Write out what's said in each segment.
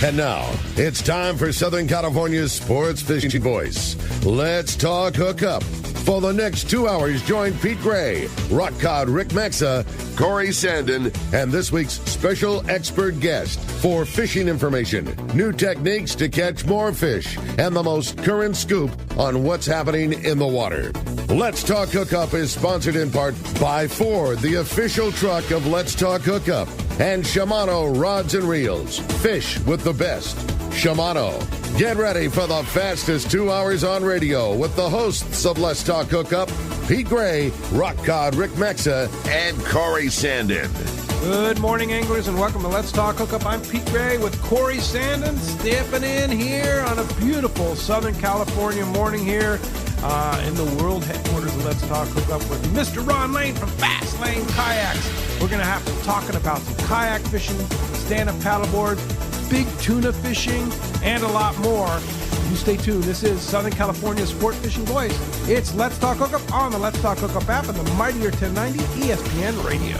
And now, it's time for Southern California's sports fishing voice. Let's talk hookup. For the next 2 hours, join Pete Gray, Rock Cod Rick Maxa, Corey Sandin, and this week's special expert guest for fishing information, new techniques to catch more fish, and the most current scoop on what's happening in the water. Let's Talk Hookup is sponsored in part by Ford, the official truck of Let's Talk Hookup, and Shimano Rods and Reels. Fish with the best. Shimano. Get ready for the fastest 2 hours on radio with the hosts of Let's Talk Hookup, Pete Gray, Rock Cod Rick Maxa, and Corey Sandin. Good morning, anglers, and welcome to Let's Talk Hookup. I'm Pete Gray with Corey Sandin, stepping in here on a beautiful Southern California morning here in the world headquarters of Let's Talk Hookup with Mr. Ron Lane from Fast Lane Kayaks. We're going to have to talking about some kayak fishing, stand-up paddleboard, big tuna fishing, and a lot more. You stay tuned. This is Southern California's sport fishing voice. It's Let's Talk Hookup on the Let's Talk Hookup app and the mightier 1090 ESPN radio.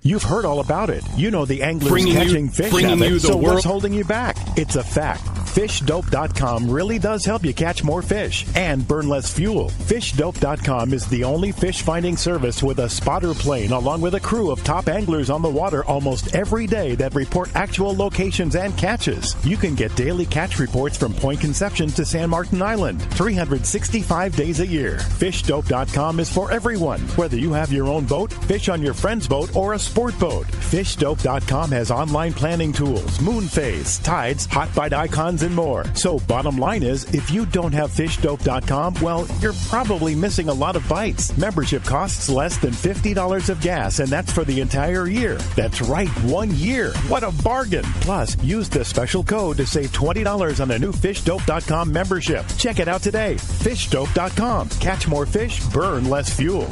You've heard all about it. You know the anglers Bringing catching you- fish bringing habit, you the so world- what's holding you back? It's a fact. FishDope.com really does help you catch more fish and burn less fuel. FishDope.com is the only fish finding service with a spotter plane along with a crew of top anglers on the water almost every day that report actual locations and catches. You can get daily catch reports from Point Conception to San Martin Island, 365 days a year. FishDope.com is for everyone, whether you have your own boat, fish on your friend's boat, or a sport boat. FishDope.com has online planning tools, moon phase, tides, hot bite icons, and more. So bottom line is, if you don't have FishDope.com, well, you're probably missing a lot of bites. Membership costs less than $50 of gas, and that's for the entire year. That's right, 1 year. What a bargain. Plus, use the special code to save $20 on a new FishDope.com membership. Check it out today. FishDope.com. Catch more fish, burn less fuel.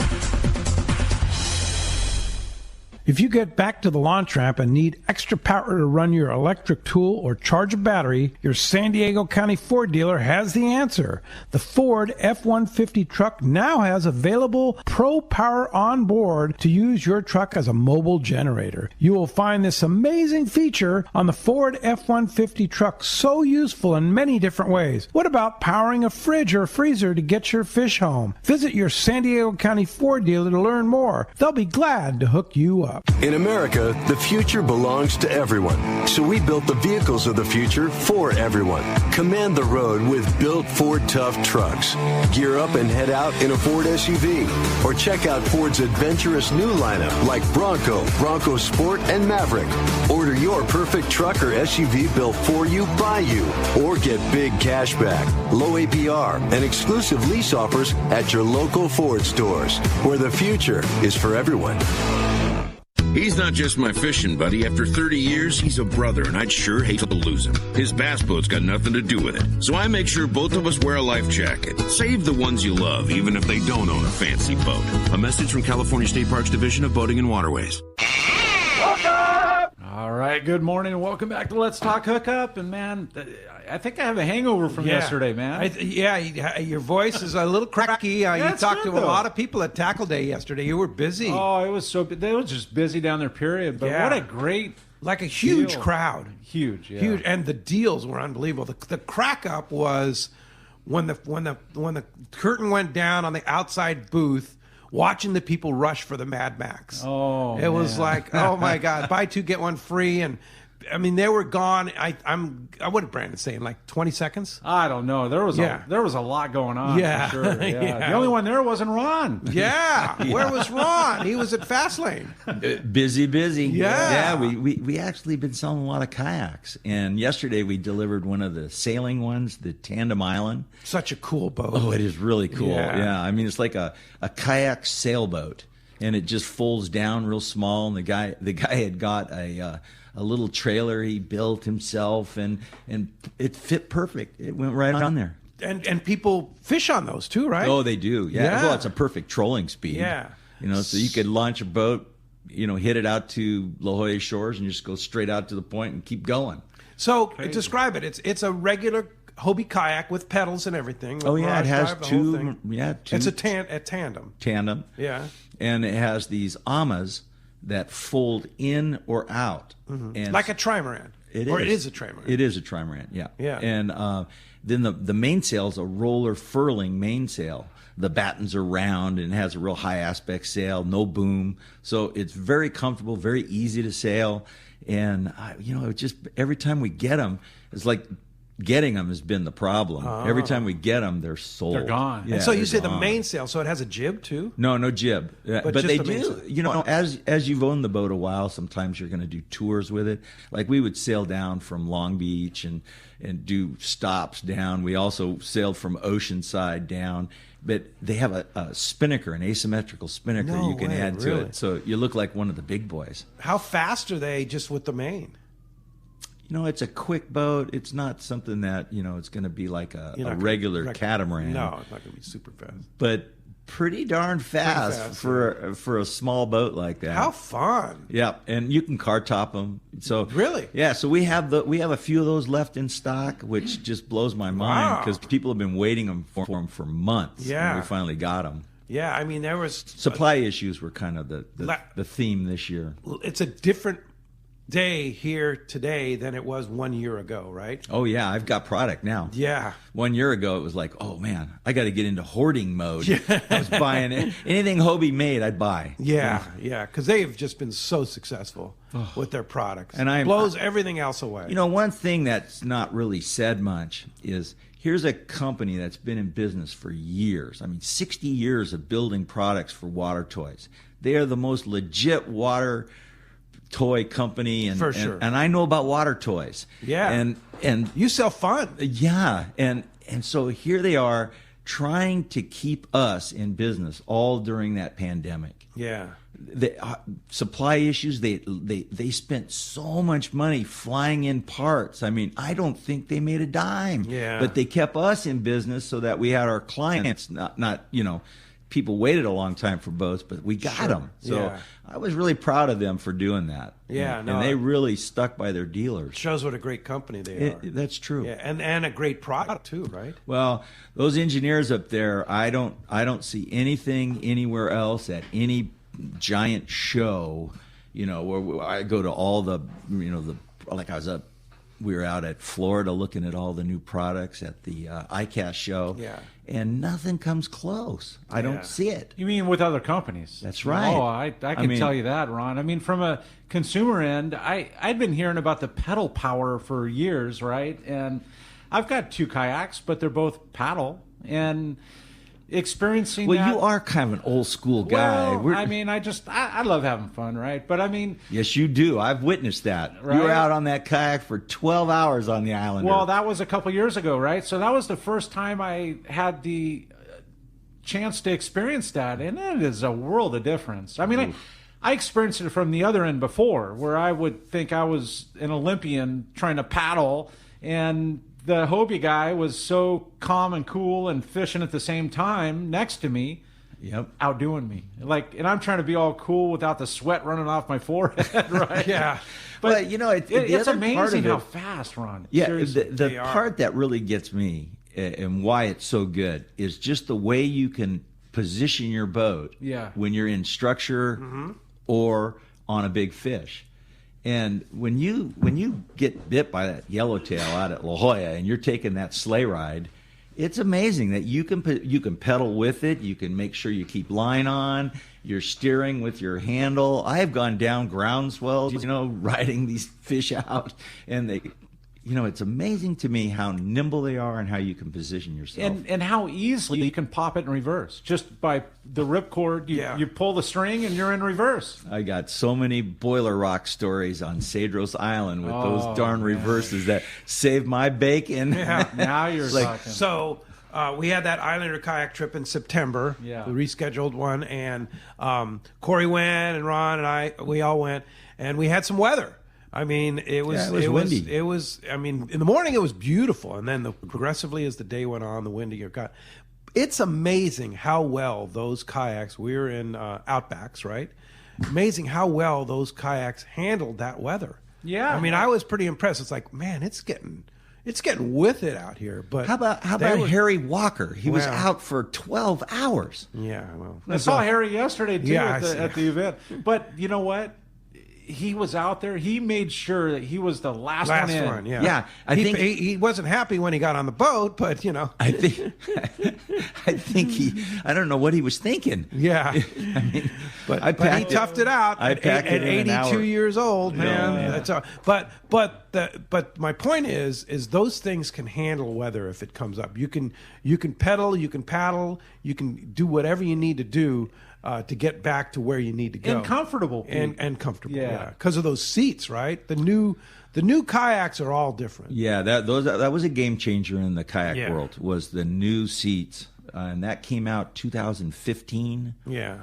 If you get back to the launch ramp and need extra power to run your electric tool or charge a battery, your San Diego County Ford dealer has the answer. The Ford F-150 truck now has available Pro Power on board to use your truck as a mobile generator. You will find this amazing feature on the Ford F-150 truck so useful in many different ways. What about powering a fridge or freezer to get your fish home? Visit your San Diego County Ford dealer to learn more. They'll be glad to hook you up. In America, the future belongs to everyone. So we built the vehicles of the future for everyone. Command the road with built Ford Tough trucks. Gear up and head out in a Ford SUV. Or check out Ford's adventurous new lineup like Bronco, Bronco Sport, and Maverick. Order your perfect truck or SUV built for you, by you. Or get big cash back, low APR, and exclusive lease offers at your local Ford stores, where the future is for everyone. He's not just my fishing buddy. After 30 years, he's a brother, and I'd sure hate to lose him. His bass boat's got nothing to do with it. So I make sure both of us wear a life jacket. Save the ones you love, even if they don't own a fancy boat. A message from California State Parks Division of Boating and Waterways. All right, good morning and welcome back to Let's Talk Hookup. And man, I think I have a hangover from yesterday, man. Your voice is a little cracky. You talked to a lot of people at Tackle Day yesterday. You were busy. Oh, it was they were just busy down there, period. But what a great, like a huge deal. Crowd. Huge, yeah. Huge, and the deals were unbelievable. The crack up was when the curtain went down on the outside booth. Watching the people rush for the Mad Max. Oh, it was like, oh my God, buy two get one free, and I mean they were gone. What did Brandon say in like 20 seconds? I don't know. There was a lot going on. Yeah, for sure. Yeah. The only one there wasn't Ron. Yeah. Where was Ron? He was at Fastlane. Busy. Yeah. We actually been selling a lot of kayaks, and yesterday we delivered one of the sailing ones, the Tandem Island. Such a cool boat. Oh, it is really cool. Yeah. I mean, it's like a kayak sailboat, and it just folds down real small. And the guy had got a little trailer he built himself, and it fit perfect. It went right on there. And people fish on those too, right? Oh, they do. Yeah. Well, it's a perfect trolling speed. Yeah. So you could launch a boat, hit it out to La Jolla Shores and just go straight out to the point and keep going. So describe it. It's a regular Hobie kayak with pedals and everything. Oh yeah, it has two. It's a tandem. Tandem. Yeah. And it has these amas that fold in or out, and like a trimaran. It Or is. it is a trimaran. It is a trimaran, yeah. Yeah. And then the mainsail is a roller furling mainsail. The battens are round and has a real high aspect sail, no boom. So it's very comfortable, very easy to sail. And, just every time we get them, it's like getting them has been the problem. Every time we get them, they're sold. They're gone. And so you they're say gone. the mainsail, so it has a jib too? No jib. But just they the do, mainsail. as you've owned the boat a while, sometimes you're going to do tours with it. Like we would sail down from Long Beach and do stops down. We also sailed from Oceanside down. But they have a spinnaker, an asymmetrical spinnaker No you can way, add to really? it. So you look like one of the big boys. How fast are they just with the main? It's a quick boat. It's not something that, it's going to be like a regular catamaran. No, it's not going to be super fast. But pretty darn fast, for a small boat like that. How fun! Yeah, and you can car top them. So Really? yeah. So we have a few of those left in stock, which just blows my mind because people have been waiting for them for months. Yeah. and we finally got them. Yeah, I mean there was Supply issues were kind of the theme this year. It's a different day here today than it was 1 year ago, right? Oh yeah, I've got product now. Yeah. 1 year ago, it was like, oh man, I got to get into hoarding mode. I was buying anything Hobie made, I'd buy. Yeah, because they've just been so successful with their products. And blows everything else away. One thing that's not really said much is here's a company that's been in business for years. 60 years of building products for water toys. They are the most legit water toy company, and for sure. And I know about water toys. Yeah, and you sell fun. Yeah, and so here they are trying to keep us in business all during that pandemic. Yeah, the supply issues. They spent so much money flying in parts. I don't think they made a dime. Yeah, but they kept us in business so that we had our clients. Not people waited a long time for boats, but we got them. So yeah. I was really proud of them for doing that. Yeah, and they really stuck by their dealers. Shows what a great company they are. That's true. Yeah, and a great product too, right? Well, those engineers up there, I don't see anything anywhere else at any giant show. Where I go to all the we were out at Florida looking at all the new products at the ICAST show. Yeah. And nothing comes close. I don't see it. You mean with other companies? That's right. Oh, I can tell you that, Ron. From a consumer end, I'd been hearing about the pedal power for years, right? And I've got 2 kayaks, but they're both paddle. And experiencing that. Well, you are kind of an old school guy. Well, I love having fun, right? But yes, you do. I've witnessed that. Right? You were out on that kayak for 12 hours on the island. Well, that was a couple years ago, right? So that was the first time I had the chance to experience that, and it is a world of difference. I experienced it from the other end before, where I would think I was an Olympian trying to paddle, and the Hobie guy was so calm and cool and fishing at the same time next to me, outdoing me. And I'm trying to be all cool without the sweat running off my forehead, right? Yeah. But it's amazing how fast, Ron. Yeah, the part that really gets me and why it's so good is just the way you can position your boat when you're in structure or on a big fish. And when you get bit by that yellowtail out at La Jolla and you're taking that sleigh ride, it's amazing that you can pedal with it. You can make sure you keep line on. You're steering with your handle. I have gone down ground swells, riding these fish out, and it's amazing to me how nimble they are and how you can position yourself. And how easily you can pop it in reverse. Just by the ripcord, you pull the string and you're in reverse. I got so many boiler rock stories on Cedros Island with those darn reverses that saved my bacon. Yeah, now you're talking. So we had that Islander kayak trip in September, the rescheduled one, and Corey went, and Ron and we all went, and we had some weather. It was windy. It was in the morning it was beautiful, and then progressively as the day went on, the windier got. It's amazing how well those kayaks. We were in Outbacks, right? Amazing how well those kayaks handled that weather. Yeah, I was pretty impressed. It's like, man, it's getting with it out here. But how about Harry Walker? He was out for 12 hours. Yeah, well, I saw Harry yesterday too at the event. But you know what? he was out there. He made sure that he was the last one in. Yeah. Yeah, I think he wasn't happy when he got on the boat, but I think I don't know what he was thinking. Yeah. I mean, but I he packed toughed it out I at packed it in an 82 hour. years old, man. Yeah. That's all. But my point is those things can handle weather if it comes up. You can pedal, you can paddle, you can do whatever you need to do to get back to where you need to go. And comfortable. And comfortable. Yeah. Yeah. Because of those seats, right? The new kayaks are all different. Yeah, that was a game changer in the kayak Yeah. world. Was the new seats, and that came out 2015. Yeah.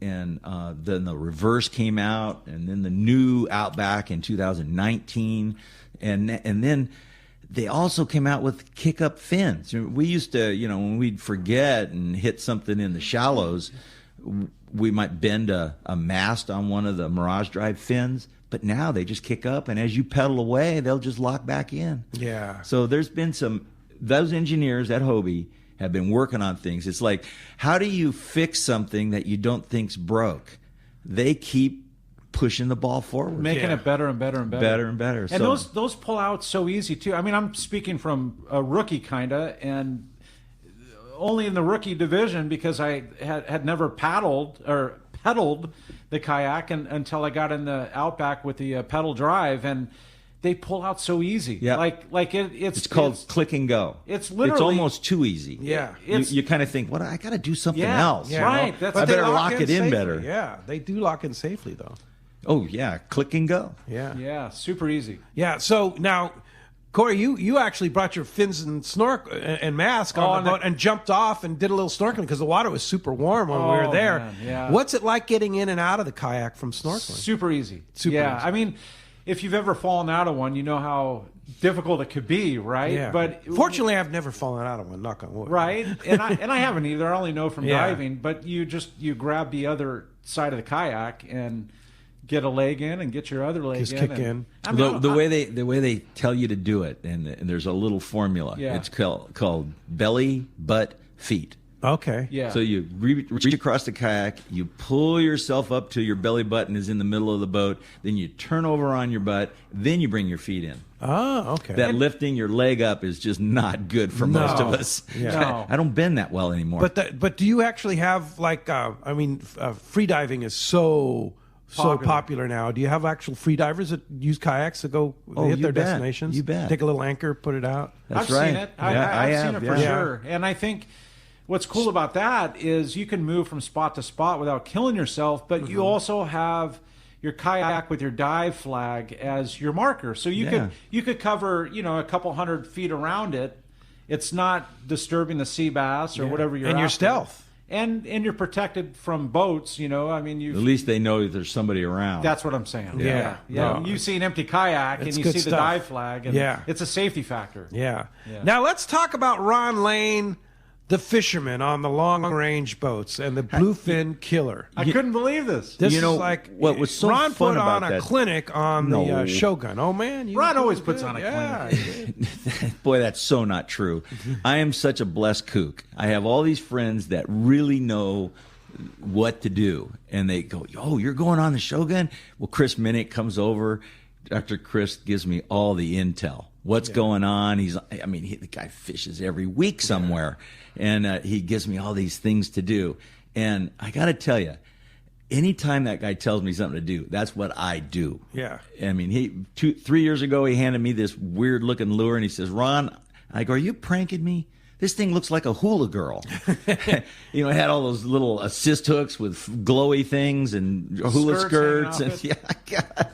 And then the reverse came out, and then the new Outback in 2019, and then they also came out with kick-up fins. We used to, when we'd forget and hit something in the shallows, we might bend a mast on one of the Mirage Drive fins, but now they just kick up, and as you pedal away, they'll just lock back in. Yeah. So there's been those engineers at Hobie have been working on things. It's like, how do you fix something that you don't think's broke? They keep pushing the ball forward, Making it better and better and better. better and better. And those pull out so easy too. I mean, I'm speaking from a rookie kinda, and only in the rookie division because I had never paddled or pedaled the kayak until I got in the Outback with the pedal drive, and they pull out so easy. Yeah. Like it's called click and go. It's literally it's almost too easy. Yeah. You kind of think, I got to do something Yeah, else. yeah. Right, that's- I But they better lock it in safely. better. Yeah, they do lock in safely though. Oh yeah, click and go. Yeah. Yeah, super easy. Yeah. So now, Corey, you actually brought your fins and snorkel and mask on the boat and jumped off and did a little snorkeling because the water was super warm when we were there. Man, yeah. What's it like getting in and out of the kayak from snorkeling? Super easy. Super yeah, easy. I mean, if you've ever fallen out of one, you know how difficult it could be, right? Yeah. But fortunately, I've never fallen out of one. Knock on wood. right, and I haven't either. I only know from Yeah. diving. But you grab the other side of the kayak and get a leg in and get your other leg Just in. kick and, in. I mean, The way they tell you to do it, and there's a little formula. Yeah. It's called belly, butt, feet. Okay. yeah. So you reach across the kayak, you pull yourself up till your belly button is in the middle of the boat, then you turn over on your butt, then you bring your feet in. Oh, okay. That lifting your leg up is just not good for most of us. Yeah. No. I don't bend that well anymore. But do you actually have free diving is so popular now. Do you have actual free divers that use kayaks to go hit you their bet. destinations? You bet. Take a little anchor, put it out. That's I've right. seen it. Yeah, I've I seen have, it for yeah. sure. And I think what's cool about that is you can move from spot to spot without killing yourself, but you also have your kayak with your dive flag as your marker. So you could cover, a couple 100 feet around it. It's not disturbing the sea bass or whatever you're And your after. stealth. And you're protected from boats, I mean, At least they know that there's somebody around. that's what I'm saying. Yeah. Yeah. No. You see an empty kayak and It's you good see the stuff. dive flag, and Yeah. it's a safety factor. Yeah. Yeah. Now let's talk about Ron Lane, the fisherman on the long-range boats, and the bluefin killer. I couldn't believe this. This You know, is like what was so Ron fun put on about a that- clinic on the No. Shogun. Oh man, you Ron doing always puts good. on a yeah, clinic. Boy, that's so not true. I am such a blessed kook. I have all these friends that really know what to do. And they go, "Oh, you're going on the Shogun?" Well, Chris Minnick comes over. Dr. Chris gives me all the intel. What's going on? The guy fishes every week somewhere. And he gives me all these things to do. And I got to tell you, anytime that guy tells me something to do, that's what I do. Yeah. I mean, 3 years ago, he handed me this weird looking lure and he says, "Ron," I go, "Are you pranking me? This thing looks like a hula girl." It had all those little assist hooks with glowy things and hula Skirts skirts. hanging And off God.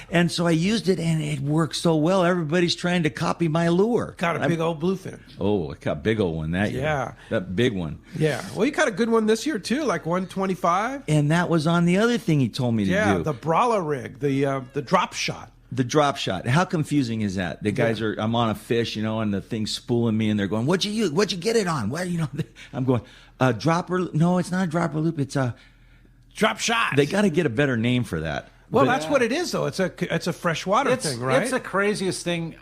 And so I used it and it worked so well. Everybody's trying to copy my lure. Got a big old bluefin. Oh, I caught a big old one that year. Yeah. That big one. Yeah. Well, you caught a good one this year too, like 125. And that was on the other thing he told me to Yeah, do. the Brawler rig, the drop shot. The drop shot. How confusing is that? The guys I'm on a fish, and the thing's spooling me, and they're going, "What'd you use? What'd you get it on?" What, I'm going, dropper. No, it's not a dropper loop. It's a Drop shot. They got to get a better name for that. Well, But- that's what it is, though. It's a freshwater thing, right? It's the craziest thing.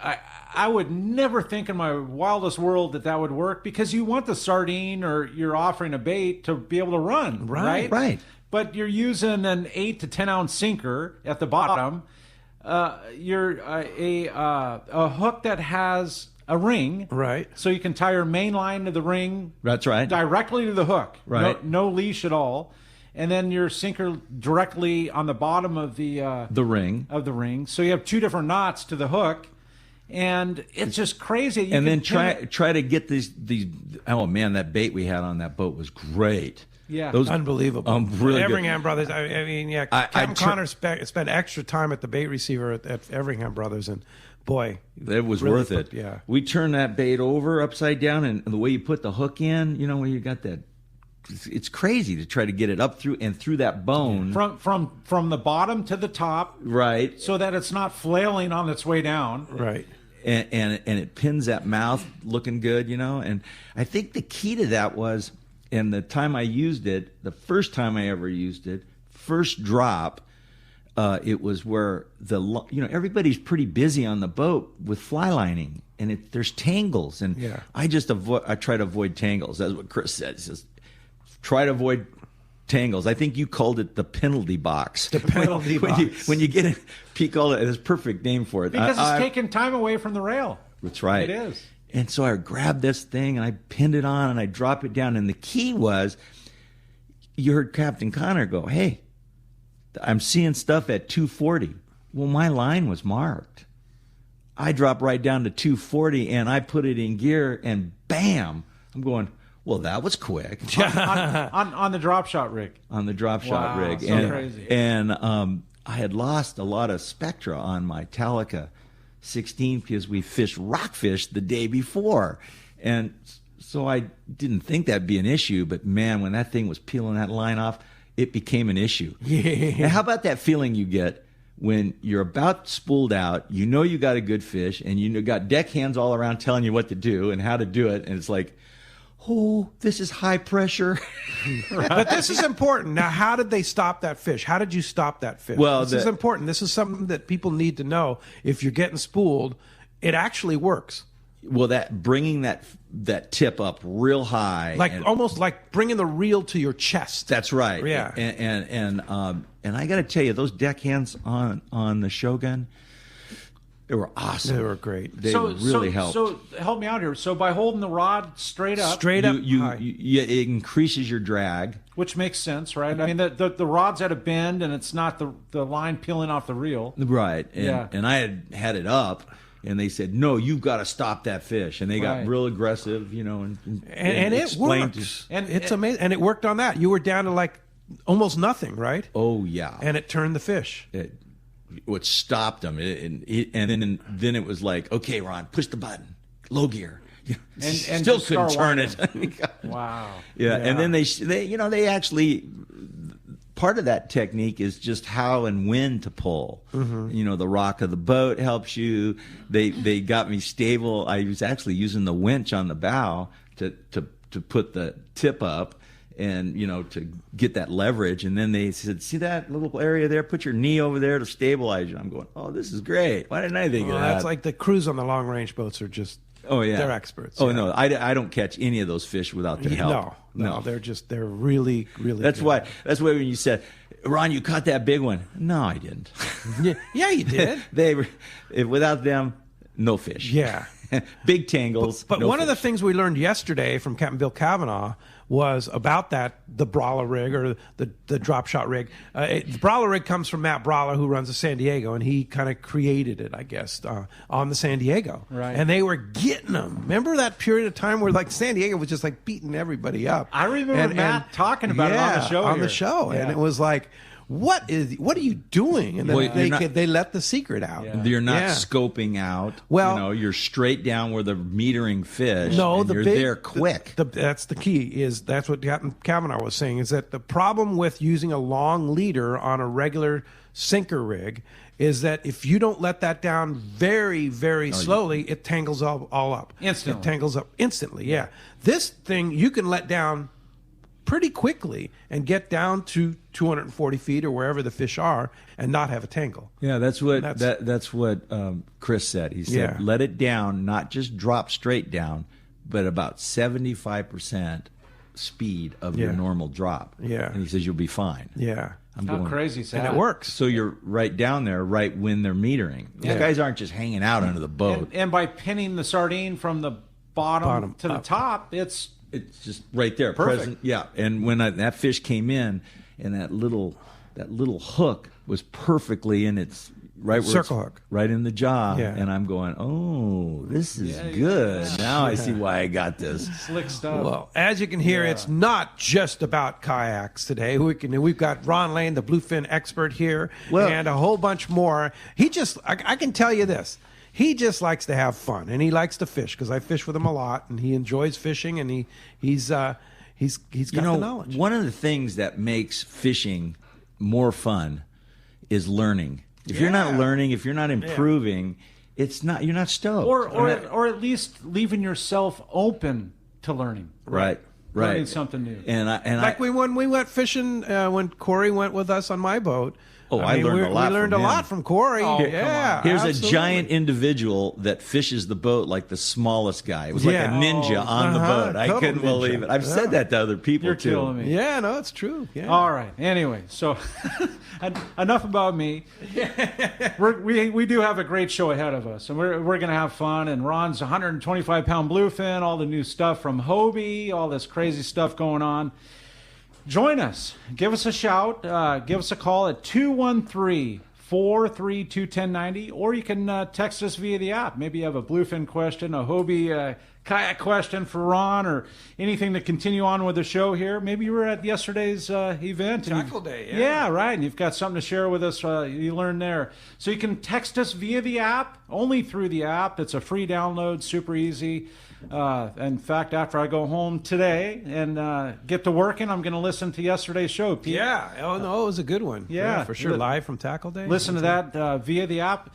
I would never think in my wildest world that would work because you want the sardine or you're offering a bait to be able to run, right? Right. but you're using an 8 to 10 ounce sinker at the bottom. You're a hook that has a ring, right? So you can tie your main line to the ring. That's right. Directly to the hook, right? No leash at all, and then your sinker directly on the bottom of the ring. So you have two different knots to the hook, and it's just crazy. And then try to get these. Oh man, that bait we had on that boat was great. Yeah, those unbelievable. Really Everingham good. Brothers. I mean, yeah. Captain Connor spent extra time at the bait receiver at Everingham Brothers, and boy, it was really worth it. Yeah, we turned that bait over upside down, and the way you put the hook in, where you got that. It's crazy to try to get it up through that bone from the bottom to the top, right? So that it's not flailing on its way down, right? And it pins that mouth looking good, And I think the key to that was. And the time I used it, the first time I ever used it, first drop, it was where everybody's pretty busy on the boat with fly lining, and there's tangles, and I try to avoid tangles. That's what Chris said. He says, try to avoid tangles. I think you called it the penalty box. The penalty box. When you get it, Pete called it. It's a perfect name for it because it's taking time away from the rail. That's right. It is. And so I grabbed this thing and I pinned it on and I dropped it down. And the key was, you heard Captain Connor go, "Hey, I'm seeing stuff at 240." Well, my line was marked. I dropped right down to 240 and I put it in gear and bam, I'm going, well, that was quick. on the drop shot rig. On the drop shot rig. So crazy. And I had lost a lot of spectra on my Talica 16 because we fished rockfish the day before, and so I didn't think that'd be an issue, but man, when that thing was peeling that line off, it became an issue. And how about that feeling you get when you're about spooled out, you got a good fish, and you got deckhands all around telling you what to do and how to do it, and it's like, oh, this is high pressure. But this is important. Now, how did they stop that fish? How did you stop that fish? Well, this is important. This is something that people need to know. If you're getting spooled, it actually works. Well, bringing that tip up real high, almost like bringing the reel to your chest. That's right. Yeah. And I got to tell you, those deckhands on the Shogun, they were awesome. They were great. They really helped. So help me out here. So by holding the rod straight up, it increases your drag, which makes sense, right? I mean, the rod's at a bend, and it's not the line peeling off the reel, right? And I had it up, and they said, "No, you've got to stop that fish," and they got real aggressive, and it works. And it's amazing, and it worked on that. You were down to like almost nothing, right? Oh yeah, and it turned the fish. What stopped them, and then it was like, okay, Ron, push the button, low gear, and still couldn't turn it. Wow. Yeah, and then they actually, part of that technique is just how and when to pull. Mm-hmm. The rock of the boat helps you. They got me stable. I was actually using the winch on the bow to put the tip up. And, to get that leverage. And then they said, see that little area there? Put your knee over there to stabilize you. I'm going, oh, this is great. Why didn't I think of that? That's like the crews on the long-range boats are just, they're experts. Oh, no, I don't catch any of those fish without their help. No, they're really, really That's good. That's why when you said, Ron, you caught that big one. No, I didn't. Yeah, you did. Without them, no fish. Yeah. Big tangles. But one of the things we learned yesterday from Captain Bill Kavanaugh was about the Brawler rig, or the drop shot rig. The Brawler rig comes from Matt Brawler, who runs the San Diego, and he kind of created it, I guess, on the San Diego. Right. And they were getting them. Remember that period of time where San Diego was just beating everybody up? I remember Matt talking about it on the show. On the show, and it was like, what are you doing? And then they let the secret out. Yeah. You're not scoping out. Well, you're straight down where they're metering fish. No, you're there quick. That's the key. That's what Captain Kavanaugh was saying. Is that the problem with using a long leader on a regular sinker rig is that if you don't let that down very, very slowly, it tangles all up. Instantly. It tangles up instantly. Yeah. This thing you can let down pretty quickly and get down to 240 feet or wherever the fish are and not have a tangle. Yeah, that's what Chris said. He said, let it down, not just drop straight down, but about 75% speed of your normal drop. Yeah. And he says, you'll be fine. Yeah. How crazy is that? And it works. So you're right down there, right when they're metering. These guys aren't just hanging out under the boat. And by pinning the sardine from the bottom to the top, it's just right there, perfect. present. Yeah. And when that fish came in, and that little hook was perfectly in its right where circle hook, right in the jaw. Yeah. And I'm going, oh, this is good. Now I see why I got this. Slick stuff. Well, as you can hear, it's not just about kayaks today. We've got Ron Lane, the bluefin expert here, and a whole bunch more. I can tell you this. He just likes to have fun, and he likes to fish because I fish with him a lot, and he enjoys fishing, and he's got the knowledge. One of the things that makes fishing more fun is learning. If you're not learning, if you're not improving, you're not stoked. Or at least leaving yourself open to learning. Right. Learning something new. When we went fishing, when Corey went with us on my boat. I learned a lot. We learned from a lot from Corey. Here's absolutely. a giant individual that fishes the boat like the smallest guy. It was like a ninja on the boat. I couldn't believe it. I've said that to other people too. You're killing me. Yeah, no, it's true. Yeah. All right. Anyway, so enough about me. We do have a great show ahead of us, and we're going to have fun. And Ron's 125-pound bluefin, all the new stuff from Hobie, all this crazy stuff going on. Join us. Give us a shout. Give us a call at 213-432-1090, or you can text us via the app. Maybe you have a bluefin question, a Hobie kayak question for Ron, or anything to continue on with the show here. Maybe you were at yesterday's event. Tackle Day, yeah, right. And you've got something to share with us you learned there. So you can text us via the app, only through the app. It's a free download, super easy. In fact, after I go home today and get to working, I'm going to listen to yesterday's show, Pete. Yeah. Oh, no, it was a good one. Yeah, for sure. Live from Tackle Day. Listen to that via the app.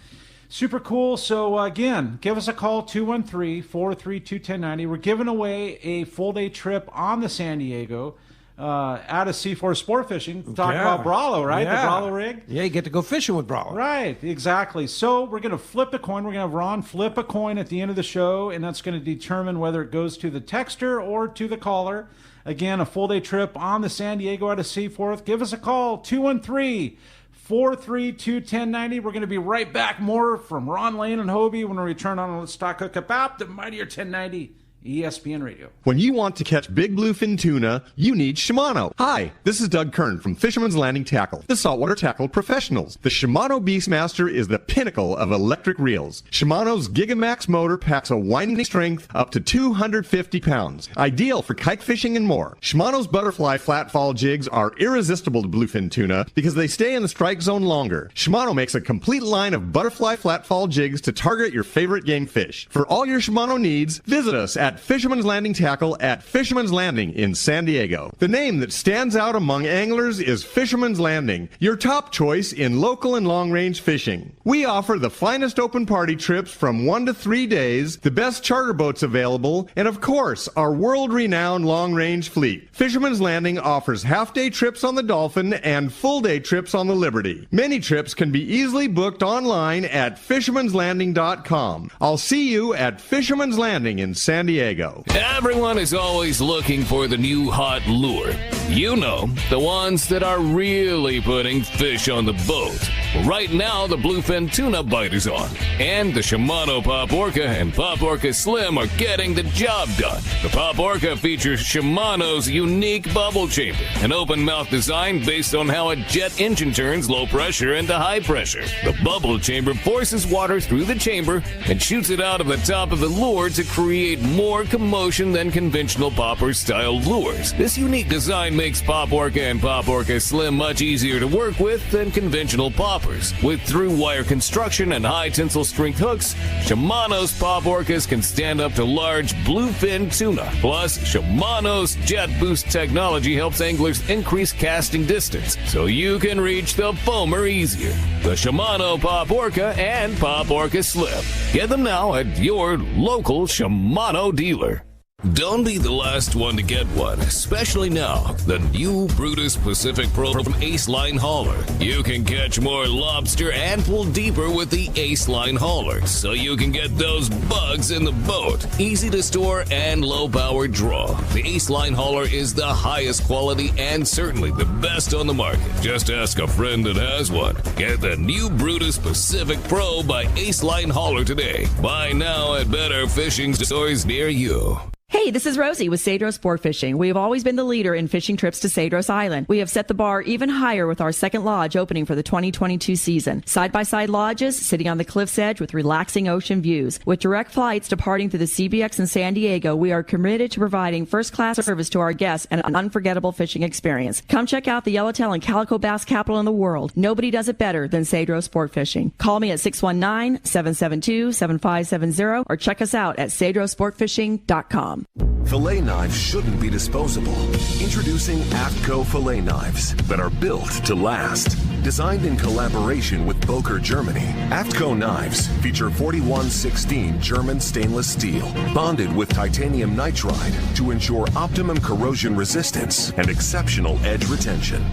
Super cool. So, again, give us a call, 213-432-1090. We're giving away a full-day trip on the San Diego out of C4 Sport Fishing. Talk about Bralo, right? Yeah. The Bralo rig. Yeah, you get to go fishing with Bralo. Right, exactly. So we're going to flip a coin. We're going to have Ron flip a coin at the end of the show, and that's going to determine whether it goes to the texter or to the caller. Again, a full-day trip on the San Diego out of Seaforth. Give us a call, 213-432-1090. We're going to be right back. More from Ron Lane and Hobie when we return on the Let's Talk Hookup app, the mightier 1090 ESPN Radio. When you want to catch big bluefin tuna, you need Shimano. Hi, this is Doug Kern from Fisherman's Landing Tackle, the saltwater tackle professionals. The Shimano Beastmaster is the pinnacle of electric reels. Shimano's Gigamax motor packs a winding strength up to 250 pounds, ideal for kite fishing and more. Shimano's butterfly flatfall jigs are irresistible to bluefin tuna because they stay in the strike zone longer. Shimano makes a complete line of butterfly flatfall jigs to target your favorite game fish. For all your Shimano needs, visit us at Fisherman's Landing Tackle at Fisherman's Landing in San Diego. The name that stands out among anglers is Fisherman's Landing, your top choice in local and long-range fishing. We offer the finest open party trips from 1 to 3 days, the best charter boats available, and of course, our world-renowned long-range fleet. Fisherman's Landing offers half-day trips on the Dolphin and full-day trips on the Liberty. Many trips can be easily booked online at fishermanslanding.com. I'll see you at Fisherman's Landing in San Diego. Everyone is always looking for the new hot lure. You know, the ones that are really putting fish on the boat. Right now, the bluefin tuna bite is on, and the Shimano Pop Orca and Pop Orca Slim are getting the job done. The Pop Orca features Shimano's unique bubble chamber, an open mouth design based on how a jet engine turns low pressure into high pressure. The bubble chamber forces water through the chamber and shoots it out of the top of the lure to create more commotion than conventional popper-style lures. This unique design makes Pop Orca and Pop Orca Slim much easier to work with than conventional poppers. With through-wire construction and high tensile strength hooks, Shimano's Pop Orcas can stand up to large bluefin tuna. Plus, Shimano's Jet Boost technology helps anglers increase casting distance, so you can reach the foamer easier. The Shimano Pop Orca and Pop Orca Slim. Get them now at your local Shimano dealer. Don't be the last one to get one, especially now. The new Brutus Pacific Pro from Ace Line Hauler. You can catch more lobster and pull deeper with the Ace Line Hauler, so you can get those bugs in the boat. Easy to store and low power draw. The Ace Line Hauler is the highest quality and certainly the best on the market. Just ask a friend that has one. Get the new Brutus Pacific Pro by Ace Line Hauler today. Buy now at better fishing stores near you. Hey, this is Rosie with Cedros Sport Fishing. We have always been the leader in fishing trips to Cedros Island. We have set the bar even higher with our second lodge opening for the 2022 season. Side-by-side lodges sitting on the cliff's edge with relaxing ocean views. With direct flights departing through the CBX in San Diego, we are committed to providing first-class service to our guests and an unforgettable fishing experience. Come check out the yellowtail and calico bass capital in the world. Nobody does it better than Cedros Sport Fishing. Call me at 619-772-7570 or check us out at cedrosportfishing.com. Filet knives shouldn't be disposable. Introducing AFTCO filet knives that are built to last. Designed in collaboration with Boker, Germany, AFTCO knives feature 4116 German stainless steel, bonded with titanium nitride to ensure optimum corrosion resistance and exceptional edge retention.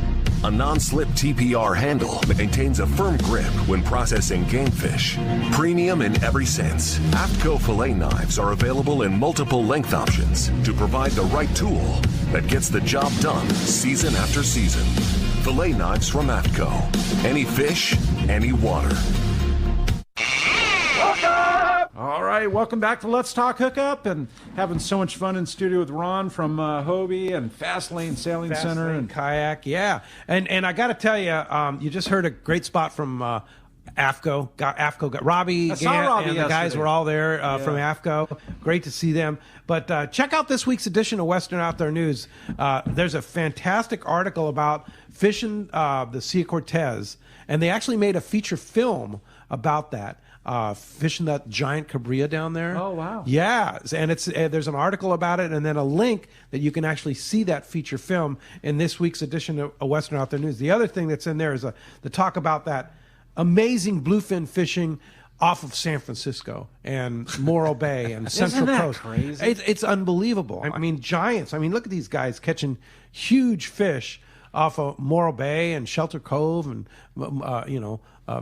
A non-slip TPR handle maintains a firm grip when processing game fish. Premium in every sense, AFTCO filet knives are available in multiple length options to provide the right tool that gets the job done season after season. Filet knives from AFTCO. Any fish, any water. All right, welcome back to Let's Talk Hookup, and having so much fun in studio with Ron from Hobie and Fast Lane Sailing Center and Kayak, yeah. And I got to tell you, you just heard a great spot from AFTCO. Got Robbie, Robbie and the guys were all there from AFTCO. Great to see them. But check out this week's edition of Western Outdoor News. There's a fantastic article about fishing the Sea Cortez, and they actually made a feature film about that. Fishing that giant cabria down there. Oh, wow. Yeah, and it's there's an article about it and then a link that you can actually see that feature film in this week's edition of Western Outdoor News. The other thing that's in there is the talk about that amazing bluefin fishing off of San Francisco and Morro Bay and Central Coast. Crazy? It's unbelievable. I mean, giants. I mean, look at these guys catching huge fish off of Morro Bay and Shelter Cove and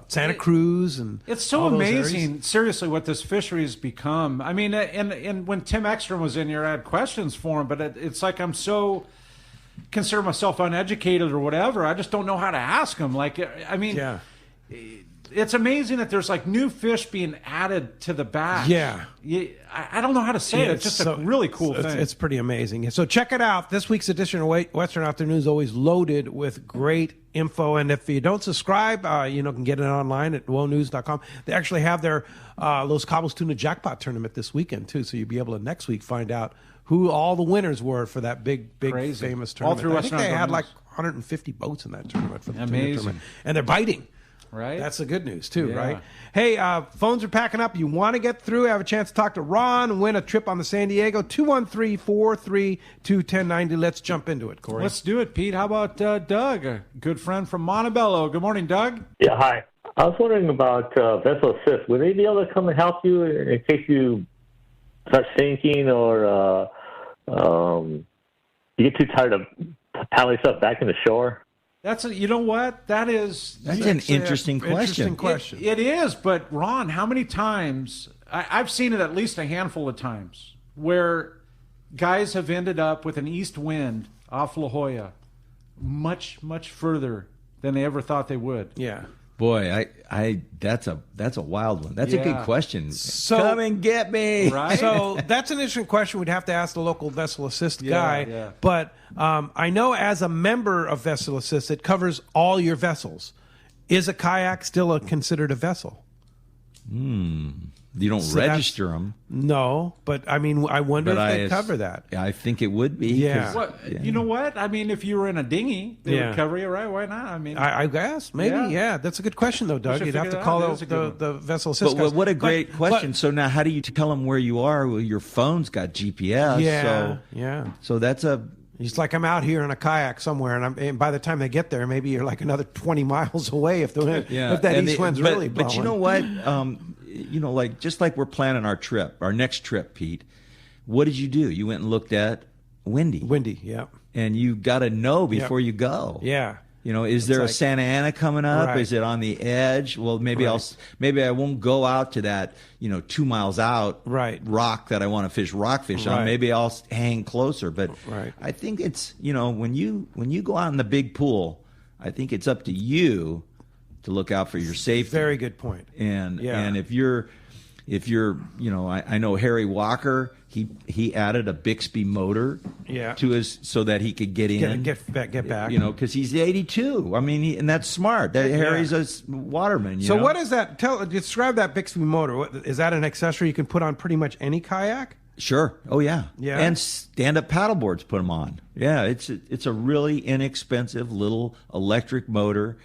Santa Cruz, and it's so amazing, seriously, what this fishery has become. I mean, and when Tim Ekstrom was in here, I had questions for him, but it's like I'm so consider myself uneducated or whatever. I just don't know how to ask him. Like, I mean, it's amazing that there's like new fish being added to the batch. Yeah. I don't know how to say it. It's just a really cool thing. It's pretty amazing. So check it out. This week's edition of Western Outdoor News is always loaded with great info. And if you don't subscribe, can get it online at wonews.com. They actually have their Los Cabos Tuna Jackpot Tournament this weekend, too. So you'll be able to next week find out who all the winners were for that big famous tournament. All through I think they had like 150 boats in that tournament for the tournament. And they're biting. Right. That's the good news, too, right? Hey, phones are packing up. You want to get through, have a chance to talk to Ron and win a trip on the San Diego, 213-432-1090. Let's jump into it, Corey. Let's do it, Pete. How about Doug, a good friend from Montebello? Good morning, Doug. Yeah, hi. I was wondering about Vessel Assist. Would they be able to come and help you in case you start sinking or you get too tired of paddling stuff back in the shore? You know what? That's an interesting question. It is, but Ron, how many times I've seen it at least a handful of times where guys have ended up with an east wind off La Jolla much, much further than they ever thought they would. Yeah. Boy, that's a wild one. That's a good question. So, come and get me. Right? So that's an interesting question. We'd have to ask the local Vessel Assist guy. Yeah. But I know as a member of Vessel Assist, it covers all your vessels. Is a kayak still considered a vessel? You don't register them. No, but I mean, I wonder if they cover that. I think it would be. Yeah. You know what? I mean, if you were in a dinghy, they would cover you, right? Why not? I mean, I guess maybe. Yeah, that's a good question, though, Doug. You'd have to call the Vessel Assist. But what a great question. So now, how do you tell them where you are? Well, your phone's got GPS. So that's a. It's like I'm out here in a kayak somewhere, and by the time they get there, maybe you're like another 20 miles away if that east wind's really blowing. But you know what? Like just like we're planning our next trip, Pete. what did you do? You went and looked at Windy. Windy, yeah. And you got to know before you go. Yeah. You know, is there a Santa Ana coming up? Right. Is it on the edge? Well, maybe maybe I won't go out to that, 2 miles out rock that I want to fish rockfish on. Maybe I'll hang closer. But I think it's, when you go out in the big pool, I think it's up to you to look out for your safety. Very good point. And if you're, I know Harry Walker, he added a Bixby motor to his so that he could get in, get back, because he's 82. I mean, and that's smart. Harry's a waterman. So what is that? Describe that Bixby motor. Is that an accessory you can put on pretty much any kayak? Sure. Oh yeah. And stand-up paddleboards put them on. Yeah, it's a really inexpensive little electric motor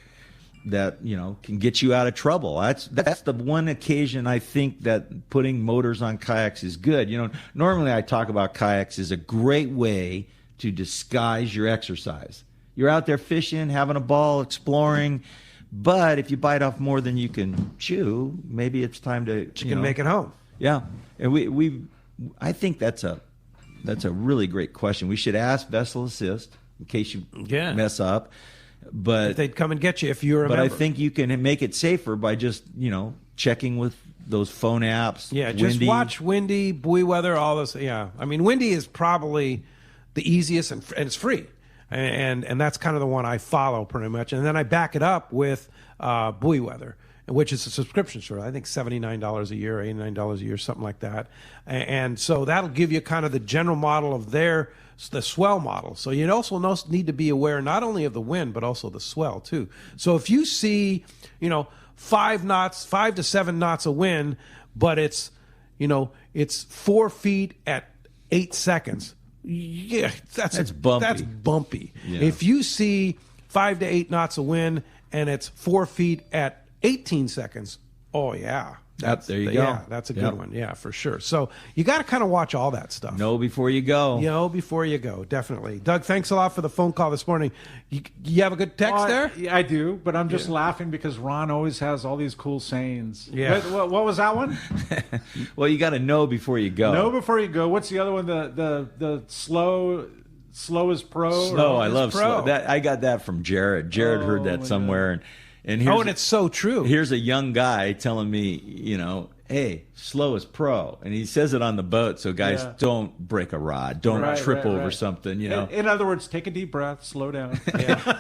that can get you out of trouble. That's the one occasion I think that putting motors on kayaks is good. Normally I talk about kayaks as a great way to disguise your exercise. You're out there fishing, having a ball, exploring, but if you bite off more than you can chew, maybe it's time to make it home. Yeah, and I think that's a really great question. We should ask Vessel Assist in case you mess up. But if they'd come and get you if you're a member. I think you can make it safer by just checking with those phone apps. Yeah, just watch Windy, buoy weather, all this. Yeah, I mean Windy is probably the easiest and it's free, and that's kind of the one I follow pretty much. And then I back it up with buoy weather, which is a subscription service. I think $79 a year, $89 a year, something like that. And so that'll give you kind of the general model of the swell model. So you also need to be aware not only of the wind, but also the swell too. So if you see, 5 to 7 knots of wind, but it's 4 feet at 8 seconds. Yeah, that's bumpy. That's bumpy. Yeah. If you see 5 to 8 knots of wind and it's 4 feet at 18 seconds, oh yeah. There you go. Yeah, that's a good one. Yeah, for sure. So you got to kind of watch all that stuff. Know before you go. Before you go, definitely. Doug, thanks a lot for the phone call this morning. You have a good text there? Yeah, I do, but I'm just laughing because Ron always has all these cool sayings. Yeah. What was that one? Well, you got to know before you go. Know before you go. What's the other one? The slow is pro. Slow. I love slow. I got that from Jared. Jared heard that somewhere. And it's so true. Here's a young guy telling me, hey, slow is pro. And he says it on the boat, so guys don't break a rod. Don't trip over something, In other words, take a deep breath, slow down.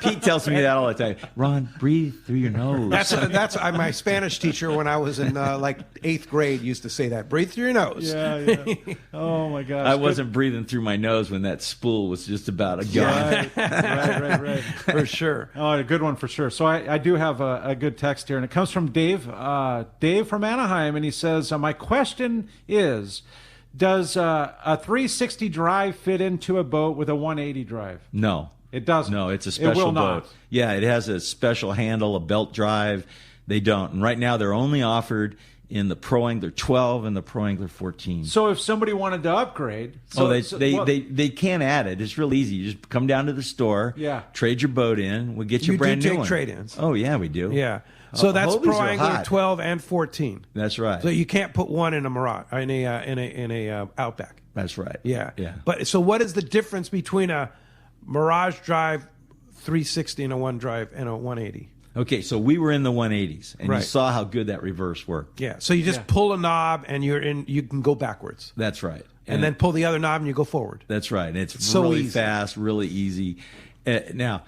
Pete tells me that all the time. Ron, breathe through your nose. That's my Spanish teacher when I was in 8th grade used to say that. Breathe through your nose. Yeah. Oh, my gosh. I wasn't breathing through my nose when that spool was just about gone. Right. For sure. Oh, a good one for sure. So I do have a good text here, and it comes from Dave. Dave from Anaheim, and he says, my question is, does a 360 drive fit into a boat with a 180 drive? No. It doesn't? No, it's a special boat. Yeah, it has a special handle, a belt drive. They don't. And right now they're only offered in the Pro Angler 12 and the Pro Angler 14. So if somebody wanted to upgrade... they can add it. It's real easy. You just come down to the store, trade your boat in, we'll get you a brand new one. You do take trade-ins. Oh, yeah, we do. Yeah. So that's Pro Angler 12 and 14. That's right. So you can't put one in a Mirage, in a Outback. That's right. Yeah. But so what is the difference between a Mirage drive 360 and a one drive and a 180? Okay, so we were in the 180s, and you saw how good that reverse worked. Yeah, so you just pull a knob, and you can go backwards. That's right. And then pull the other knob, and you go forward. That's right. And it's so really fast, really easy. Now,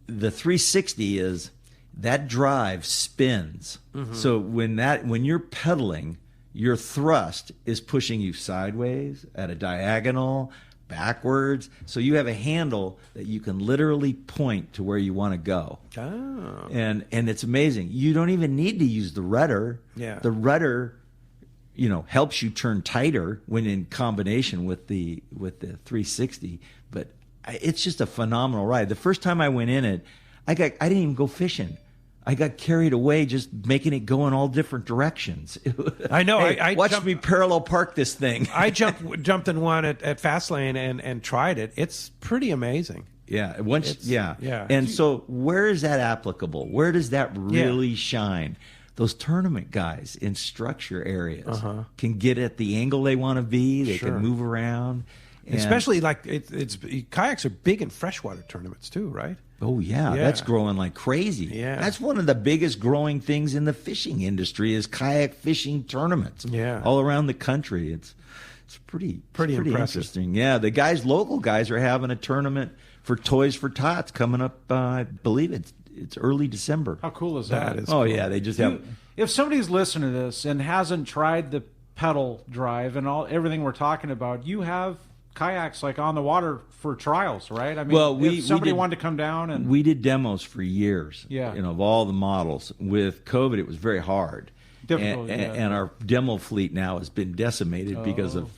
the 360 is that drive spins. Mm-hmm. So when you're pedaling, your thrust is pushing you sideways, at a diagonal, backwards, so you have a handle that you can literally point to where you want to go. Oh. And it's amazing. You don't even need to use the rudder. Yeah. The rudder, helps you turn tighter when in combination with the 360. But it's just a phenomenal ride. The first time I went in it, I didn't even go fishing. I got carried away just making it go in all different directions. I know. Hey, watch me parallel park this thing. I jumped in one at Fastlane and tried it. It's pretty amazing. Yeah. And so where is that applicable? Where does that really shine? those tournament guys in structure areas can get at the angle they want to be. They can move around. Especially like it's kayaks are big in freshwater tournaments too, right? Oh yeah, that's growing like crazy. Yeah, that's one of the biggest growing things in the fishing industry is kayak fishing tournaments. Yeah, all around the country. It's pretty impressive. Interesting. Yeah, the local guys are having a tournament for Toys for Tots coming up. I believe it's early December. How cool is that? Cool. Yeah, they just have. If somebody's listening to this and hasn't tried the pedal drive and everything we're talking about, you have kayaks like on the water for trials, right? I mean, if somebody wanted to come down and we did demos for years. Yeah, of all the models. With COVID, it was very hard. Difficult, and our demo fleet now has been decimated because of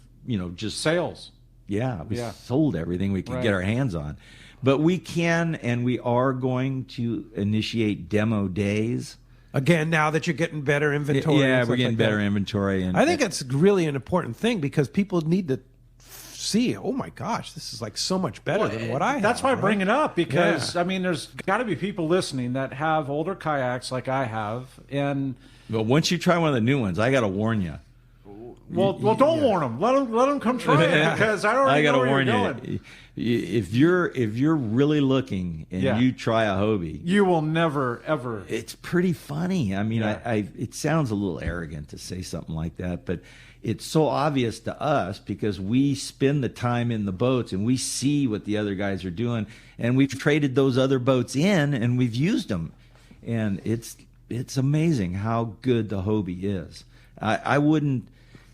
just sales. Yeah, we sold everything we could get our hands on, but we can and we are going to initiate demo days. Again, now that you're getting better inventory. Yeah, we're getting better inventory. And I think it's really an important thing because people need to see, oh my gosh, this is like so much better than what I have. That's why I bring it up because, I mean, there's got to be people listening that have older kayaks like I have. And well, once you try one of the new ones, I got to warn you. Well, don't warn them. Let them come try it because I already know where you're going. If you're really looking and you try a Hobie, you will never ever. It's pretty funny. I mean, it sounds a little arrogant to say something like that, but it's so obvious to us because we spend the time in the boats and we see what the other guys are doing, and we've traded those other boats in and we've used them, and it's amazing how good the Hobie is. I wouldn't.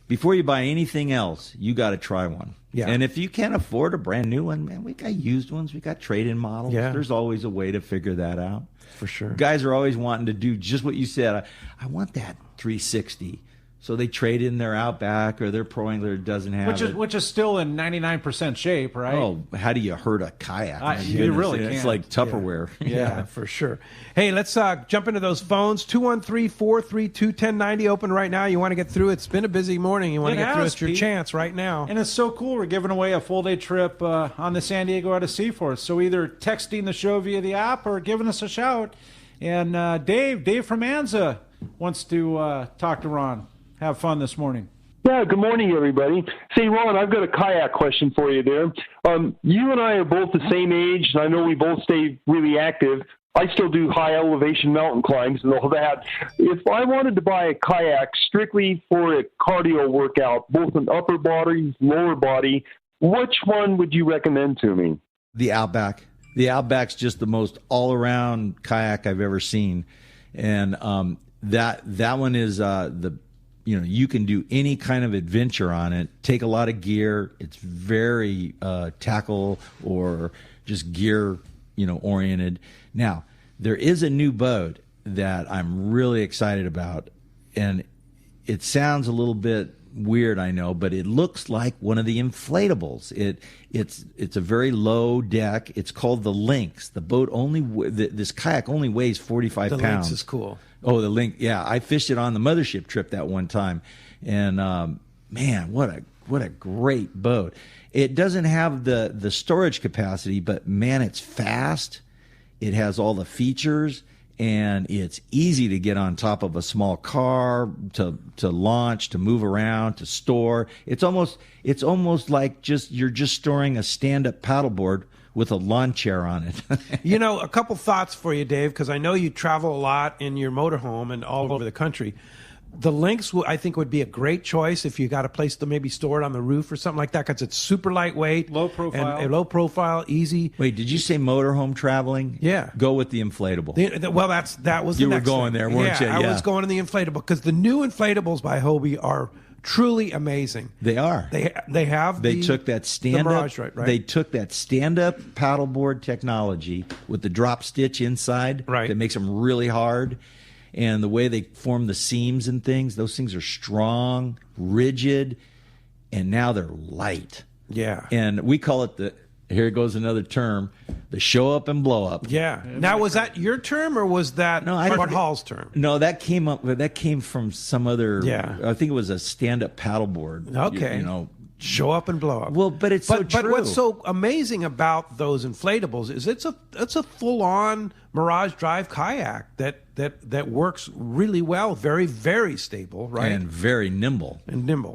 Before you buy anything else, you got to try one. Yeah. And if you can't afford a brand new one, man, we got used ones. We got trade-in models. Yeah. There's always a way to figure that out. For sure. Guys are always wanting to do just what you said. I want that 360. So they trade in their Outback or their Pro Angler doesn't have which is still in 99% shape, right? Oh, how do you hurt a kayak? You really can't. It's like Tupperware. Yeah, for sure. Hey, let's jump into those phones. 213-432-1090 open right now. You want to get through? It's been a busy morning. You want to get through? It's your chance right now. And it's so cool. We're giving away a full-day trip on the San Diego out of Seaforth. So either texting the show via the app or giving us a shout. And Dave from Anza wants to talk to Ron. Have fun this morning. Yeah, good morning, everybody. Say, Ron, I've got a kayak question for you there. You and I are both the same age, and I know we both stay really active. I still do high-elevation mountain climbs and all that. If I wanted to buy a kayak strictly for a cardio workout, both an upper body, lower body, which one would you recommend to me? The Outback. The Outback's just the most all-around kayak I've ever seen. And that one is you can do any kind of adventure on it, take a lot of gear. It's very tackle or just gear, oriented. Now, there is a new boat that I'm really excited about, and it sounds a little bit weird, I know, but it looks like one of the inflatables. It's a very low deck. It's called the Lynx. The boat this kayak only weighs 45 pounds. The Lynx is cool. Oh, the Lynx. Yeah, I fished it on the mothership trip that one time, and man, what a great boat. It doesn't have the storage capacity, but man, it's fast. It has all the features. And it's easy to get on top of a small car, to launch, to move around, to store. It's almost like you're just storing a stand-up paddleboard with a lawn chair on it. A couple thoughts for you, Dave, because I know you travel a lot in your motorhome and all over the country. The Lynx, I think, would be a great choice if you got a place to maybe store it on the roof or something like that, because it's super lightweight, low profile, and low profile, easy. Wait, did you say motorhome traveling? Yeah, go with the inflatable. That was you the were next going thing. there, weren't you? Yeah, I was going to the inflatable because the new inflatables by Hobie are truly amazing. They are. They took that stand up. Right. They took that stand up paddleboard technology with the drop stitch inside that makes them really hard. And the way they form the seams and things, those things are strong, rigid, and now they're light. Yeah. And we call it here goes another term, the show up and blow up. Yeah. Now, was that your term or was that Bart Hall's term? No, that came from some other, I think it was a stand-up paddleboard. Okay. show up and blow up. Well, but it's so true. But what's so amazing about those inflatables is it's a full-on Mirage Drive kayak that works really well, very, very stable, right? And very nimble.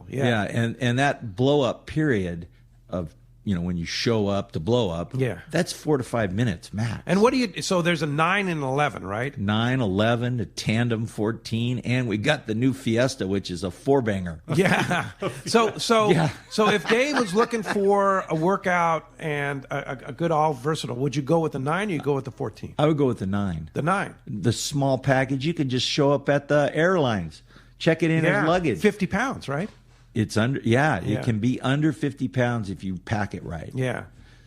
Yeah. And that blow-up period of, when you show up to blow up, that's 4 to 5 minutes max. And so there's a 9 and 11, right? 9, 11, a tandem 14, and we got the new Fiesta, which is a 4-banger. Yeah. So if Dave was looking for a workout and a good all versatile, would you go with the 9 or you go with the 14? I would go with the 9. The 9. The small package, you could just show up at the airlines, check it in as luggage. 50 pounds, right? It's it can be under 50 pounds if you pack it right. Yeah.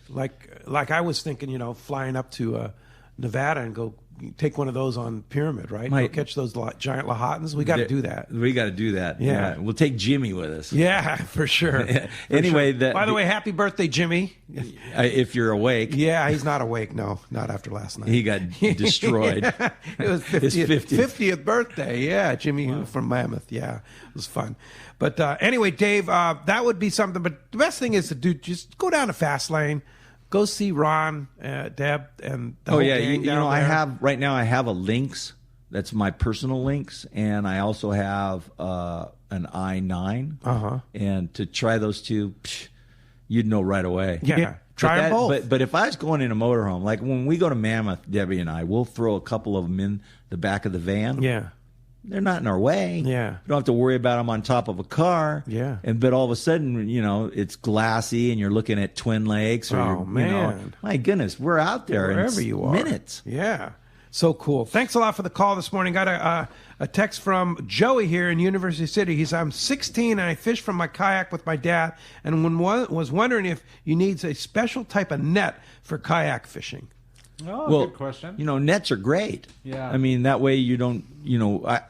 Like I was thinking, flying up to Nevada and go take one of those on Pyramid, right? Go catch those giant Lahotans. We got to do that. We got to do that. Yeah. We'll take Jimmy with us. Yeah, for sure. Anyway, by the way, happy birthday, Jimmy. If you're awake. Yeah, he's not awake. No, not after last night. He got destroyed. It was 50th birthday. Yeah, Jimmy from Mammoth. Yeah, it was fun. But anyway, Dave, that would be something. But the best thing is to do, just go down to Fastlane. Go see Ron, Deb, and the whole gang down there. I have a Lynx. That's my personal Lynx, and I also have an i9. And to try those two, you'd know right away. Yeah. Try them both. But if I was going in a motorhome, like when we go to Mammoth, Debbie and I, we'll throw a couple of them in the back of the van. Yeah. They're not in our way. Yeah. You don't have to worry about them on top of a car. Yeah. But all of a sudden, it's glassy and you're looking at Twin Lakes. Or my goodness, we're out there wherever in you are. Minutes. Yeah. So cool. Thanks a lot for the call this morning. Got a text from Joey here in University City. He said, I'm 16 and I fish from my kayak with my dad and was wondering if you need a special type of net for kayak fishing. Oh, good question. Nets are great. Yeah. I mean, that way you don't,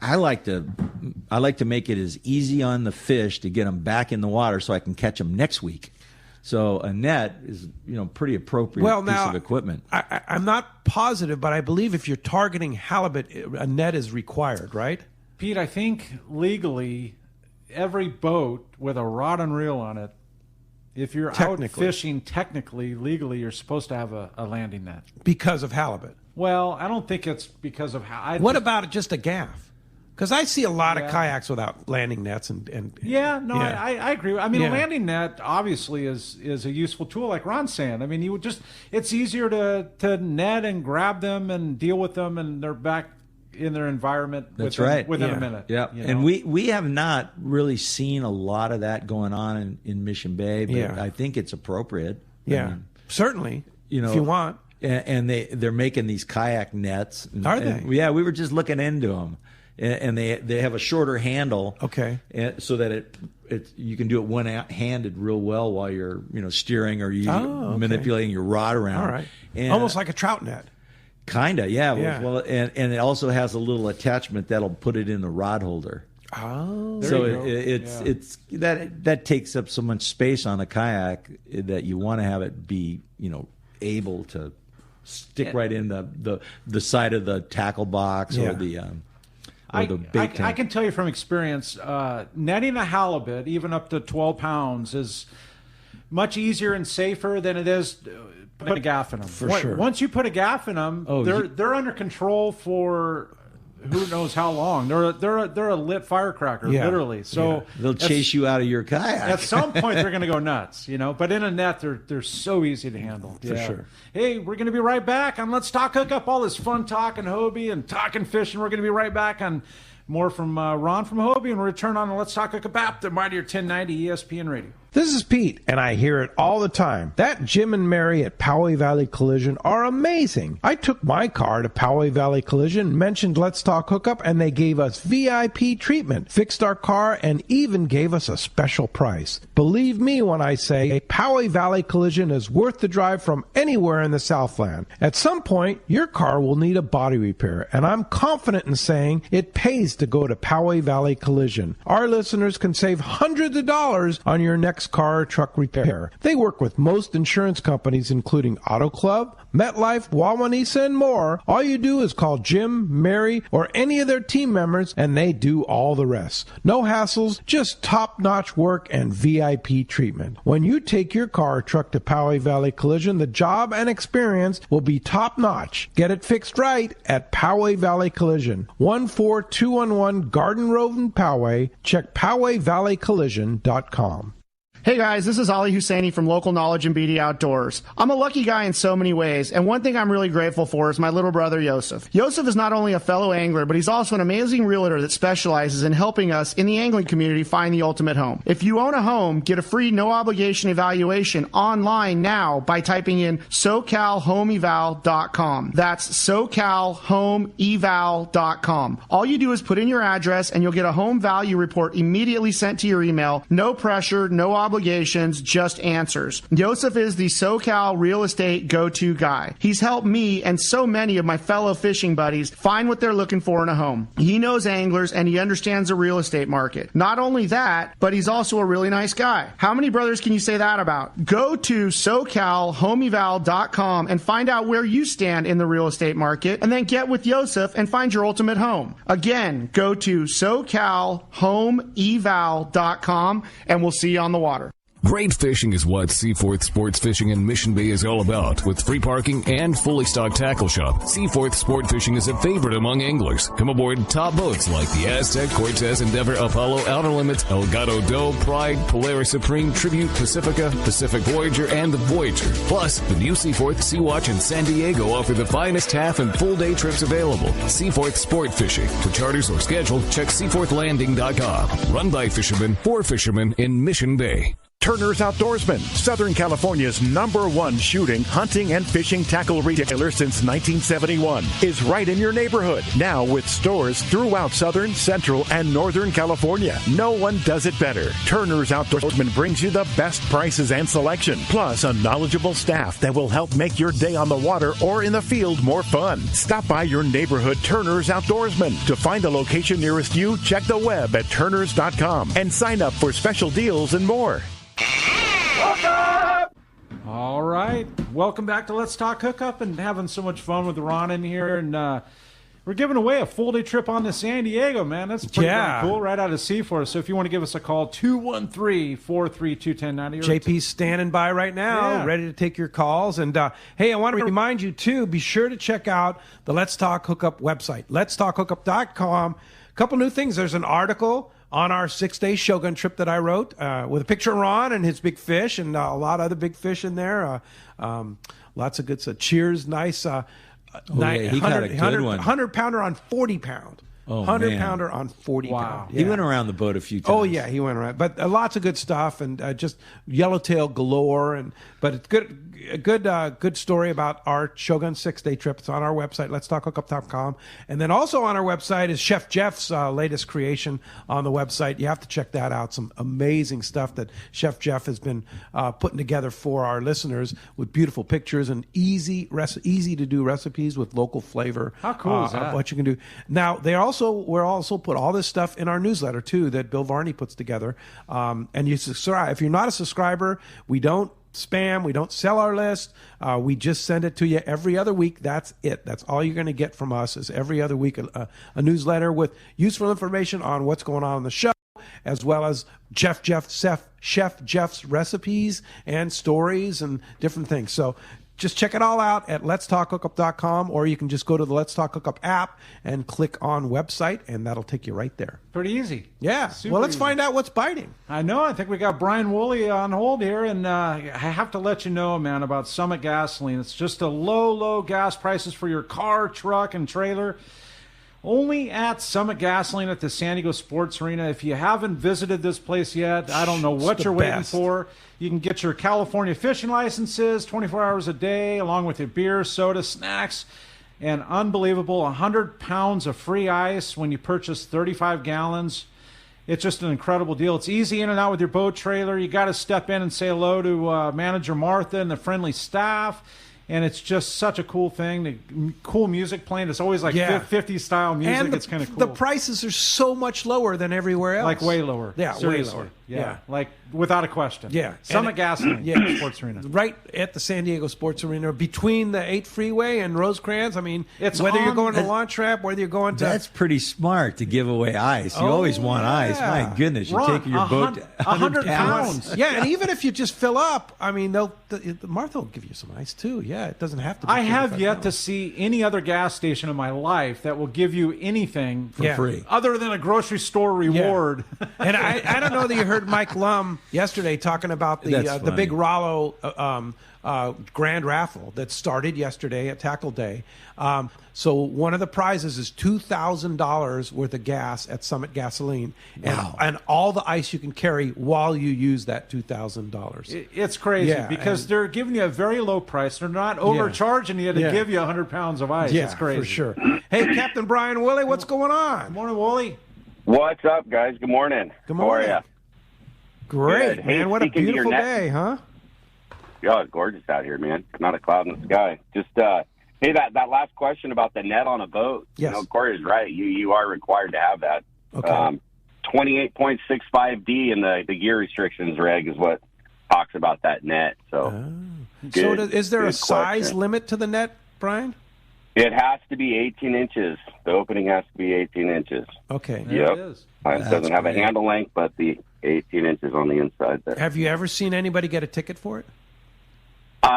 I like to make it as easy on the fish to get them back in the water so I can catch them next week. So a net is, pretty appropriate piece of equipment. I'm not positive, but I believe if you're targeting halibut, a net is required, right? Pete, I think legally every boat with a rod and reel on it, if you're out fishing, legally, you're supposed to have a landing net. Because of halibut? Well, I don't think it's because of halibut. What about just a gaff? Because I see a lot of kayaks without landing nets. I agree. I mean, a landing net obviously is a useful tool, like Ron's saying. I mean, it's easier to net and grab them and deal with them, and they're back in their environment within a minute. Yeah. And we have not really seen a lot of that going on in Mission Bay, but I think it's appropriate. Yeah. I mean, certainly. If you want. And they're making these kayak nets. Are they? Yeah, we were just looking into them. And they have a shorter handle. Okay. So that you can do it one-handed real well while you're steering or manipulating your rod around. All right. And, almost like a trout net. Kinda, yeah. Well, and it also has a little attachment that'll put it in the rod holder. Oh, so it's that takes up so much space on a kayak that you want to have it be able to stick right in the side of the tackle box or the bait tank. I can tell you from experience, netting a halibut even up to 12 pounds is much easier and safer than it is putting a gaff in them. For sure. Once you put a gaff in them, they're under control for who knows how long. They're a lit firecracker, literally. So they'll chase you out of your kayak. At some point, they're going to go nuts, But in a net, they're so easy to handle. For sure. Hey, we're going to be right back on Let's Talk Hookup. All this fun talking Hobie and talking fishing. We're going to be right back on more from Ron from Hobie, and we'll return on the Let's Talk Hookup app, the Mightier 1090 ESPN Radio. This is Pete, and I hear it all the time. That Jim and Mary at Poway Valley Collision are amazing. I took my car to Poway Valley Collision, mentioned Let's Talk Hookup, and they gave us VIP treatment, fixed our car, and even gave us a special price. Believe me when I say a Poway Valley Collision is worth the drive from anywhere in the Southland. At some point, your car will need a body repair, and I'm confident in saying it pays to go to Poway Valley Collision. Our listeners can save hundreds of dollars on your next Kayaks car or truck repair. They work with most insurance companies, including Auto Club, MetLife, Wawanesa, and more. All you do is call Jim, Mary, or any of their team members, and they do all the rest. No hassles, just top-notch work and VIP treatment. When you take your car or truck to Poway Valley Collision, the job and experience will be top-notch. Get it fixed right at Poway Valley Collision. 14211 Garden Road in Poway. Check PowayValleyCollision.com. Hey guys, this is Ali Husseini from Local Knowledge and BD Outdoors. I'm a lucky guy in so many ways, and one thing I'm really grateful for is my little brother Yosef. Yosef is not only a fellow angler, but he's also an amazing realtor that specializes in helping us in the angling community find the ultimate home. If you own a home, get a free no-obligation evaluation online now by typing in SoCalHomeEval.com. That's SoCalHomeEval.com. All you do is put in your address, and you'll get a home value report immediately sent to your email. No pressure, no obligations, just answers. Yosef is the SoCal real estate go-to guy. He's helped me and so many of my fellow fishing buddies find what they're looking for in a home. He knows anglers and he understands the real estate market. Not only that, but he's also a really nice guy. How many brothers can you say that about? Go to SoCalHomeEval.com and find out where you stand in the real estate market, and then get with Yosef and find your ultimate home. Again, go to SoCalHomeEval.com and we'll see you on the water. Great fishing is what Seaforth Sports Fishing in Mission Bay is all about. With free parking and fully stocked tackle shop, Seaforth Sport Fishing is a favorite among anglers. Come aboard top boats like the Aztec, Cortez, Endeavor, Apollo, Outer Limits, Elgato Doe, Pride, Polaris Supreme, Tribute, Pacifica, Pacific Voyager, and the Voyager. Plus, the new Seaforth, Sea-Watch, and San Diego offer the finest half and full day trips available. Seaforth Sport Fishing. For charters or schedule, check SeaforthLanding.com. Run by fishermen for fishermen in Mission Bay. Turner's Outdoorsman, Southern California's #1 shooting, hunting, and fishing tackle retailer since 1971, is right in your neighborhood. Now with stores throughout Southern, Central, and Northern California. No one does it better. Turner's Outdoorsman brings you the best prices and selection, plus a knowledgeable staff that will help make your day on the water or in the field more fun. Stop by your neighborhood Turner's Outdoorsman. To find the location nearest you, check the web at turners.com and sign up for special deals and more. All right. Welcome back to Let's Talk Hookup, and having so much fun with Ron in here. And we're giving away a full-day trip on to San Diego, man. That's pretty darn cool, right out of Seaforth. So if you want to give us a call, 213-432-1090. JP's standing by right now, ready to take your calls. And, hey, I want to remind you, too, be sure to check out the Let's Talk Hookup website, letstalkhookup.com. A couple new things. There's an article on our 6-day Shogun trip that I wrote with a picture of Ron and his big fish, and a lot of other big fish in there. Lots of good stuff. Cheers, nice. He got a good one. 100-pounder on 40-pound. Oh, 100-pounder on 40-pound. Yeah. He went around the boat a few times. Oh, yeah, he went around. But lots of good stuff, and just yellowtail galore. But it's good story about our Shogun 6-day trip. It's on our website, letstalkhookup.com. And then also on our website is Chef Jeff's latest creation on the website. You have to check that out. Some amazing stuff that Chef Jeff has been putting together for our listeners with beautiful pictures and easy-to-do recipes with local flavor. How cool is that? Of what you can do. Now, we're also put all this stuff in our newsletter, too, that Bill Varney puts together. And you subscribe. If you're not a subscriber, we don't spam. We don't sell our list. We just send it to you every other week. That's it. That's all you're going to get from us is every other week a newsletter with useful information on what's going on the show, as well as Chef Jeff's recipes and stories and different things. So just check it all out at letstalkhookup.com, or you can just go to the Let's Talk Hookup app and click on website, and that'll take you right there. Pretty easy. Yeah. Well, let's find out what's biting. I know. I think we got Brian Woolley on hold here, and I have to let you know, man, about Summit Gasoline. It's just a low gas prices for your car, truck, and trailer. Only at Summit Gasoline at the San Diego Sports Arena. If you haven't visited this place yet, I don't know what you're waiting for. You can get your California fishing licenses 24 hours a day, along with your beer, soda, snacks, and unbelievable 100 pounds of free ice when you purchase 35 gallons. It's just an incredible deal. It's easy in and out with your boat trailer. You got to step in and say hello to Manager Martha and the friendly staff. And it's just such a cool thing. The cool music playing. It's always like 50s style music. And it's kind of cool. The prices are so much lower than everywhere else. Like way lower. Yeah, seriously. way lower. Yeah. Like, without a question. Yeah. Summit Gasoline. Yeah. Sports Arena. Right at the San Diego Sports Arena, between the 8 freeway and Rosecrans. I mean, It's whether you're on going to launch ramp, whether you're going to... That's pretty smart to give away ice. You always want ice. My goodness, you're Ron, taking your boat 100 pounds. Yeah, and even if you just fill up, I mean, Martha will give you some ice too. Yeah, it doesn't have to be. I have 35 yet pounds. to see any other gas station in my life that will give you anything for free, other than a grocery store reward. Yeah. And I don't know that you heard Mike Lum yesterday talking about the big Rollo grand raffle that started yesterday at Tackle Day. So one of the prizes is $2,000 worth of gas at Summit Gasoline, and all the ice you can carry while you use that $2,000. It's crazy because they're giving you a very low price. They're not overcharging you to give you 100 pounds of ice. Yeah, it's crazy. for sure. Hey, Captain Brian Willie, what's going on? Good morning, Wooly. What's up, guys? Good morning. Good morning. How are ya? Great, Good. man. Hey, what a speaking to your beautiful net- day, huh? Yeah, it's gorgeous out here, man. Not a cloud in the sky. Just hey, that last question about the net on a boat. Yes. You know, Corey's right. You are required to have that. Okay. 28.65D in the gear restrictions reg is what talks about that net. So, Is there a good size question. limit to the net, Brian? It has to be 18 inches. The opening has to be 18 inches. Okay. Yep. It is. It doesn't have a handle length, but the 18 inches on the inside there. Have you ever seen anybody get a ticket for it?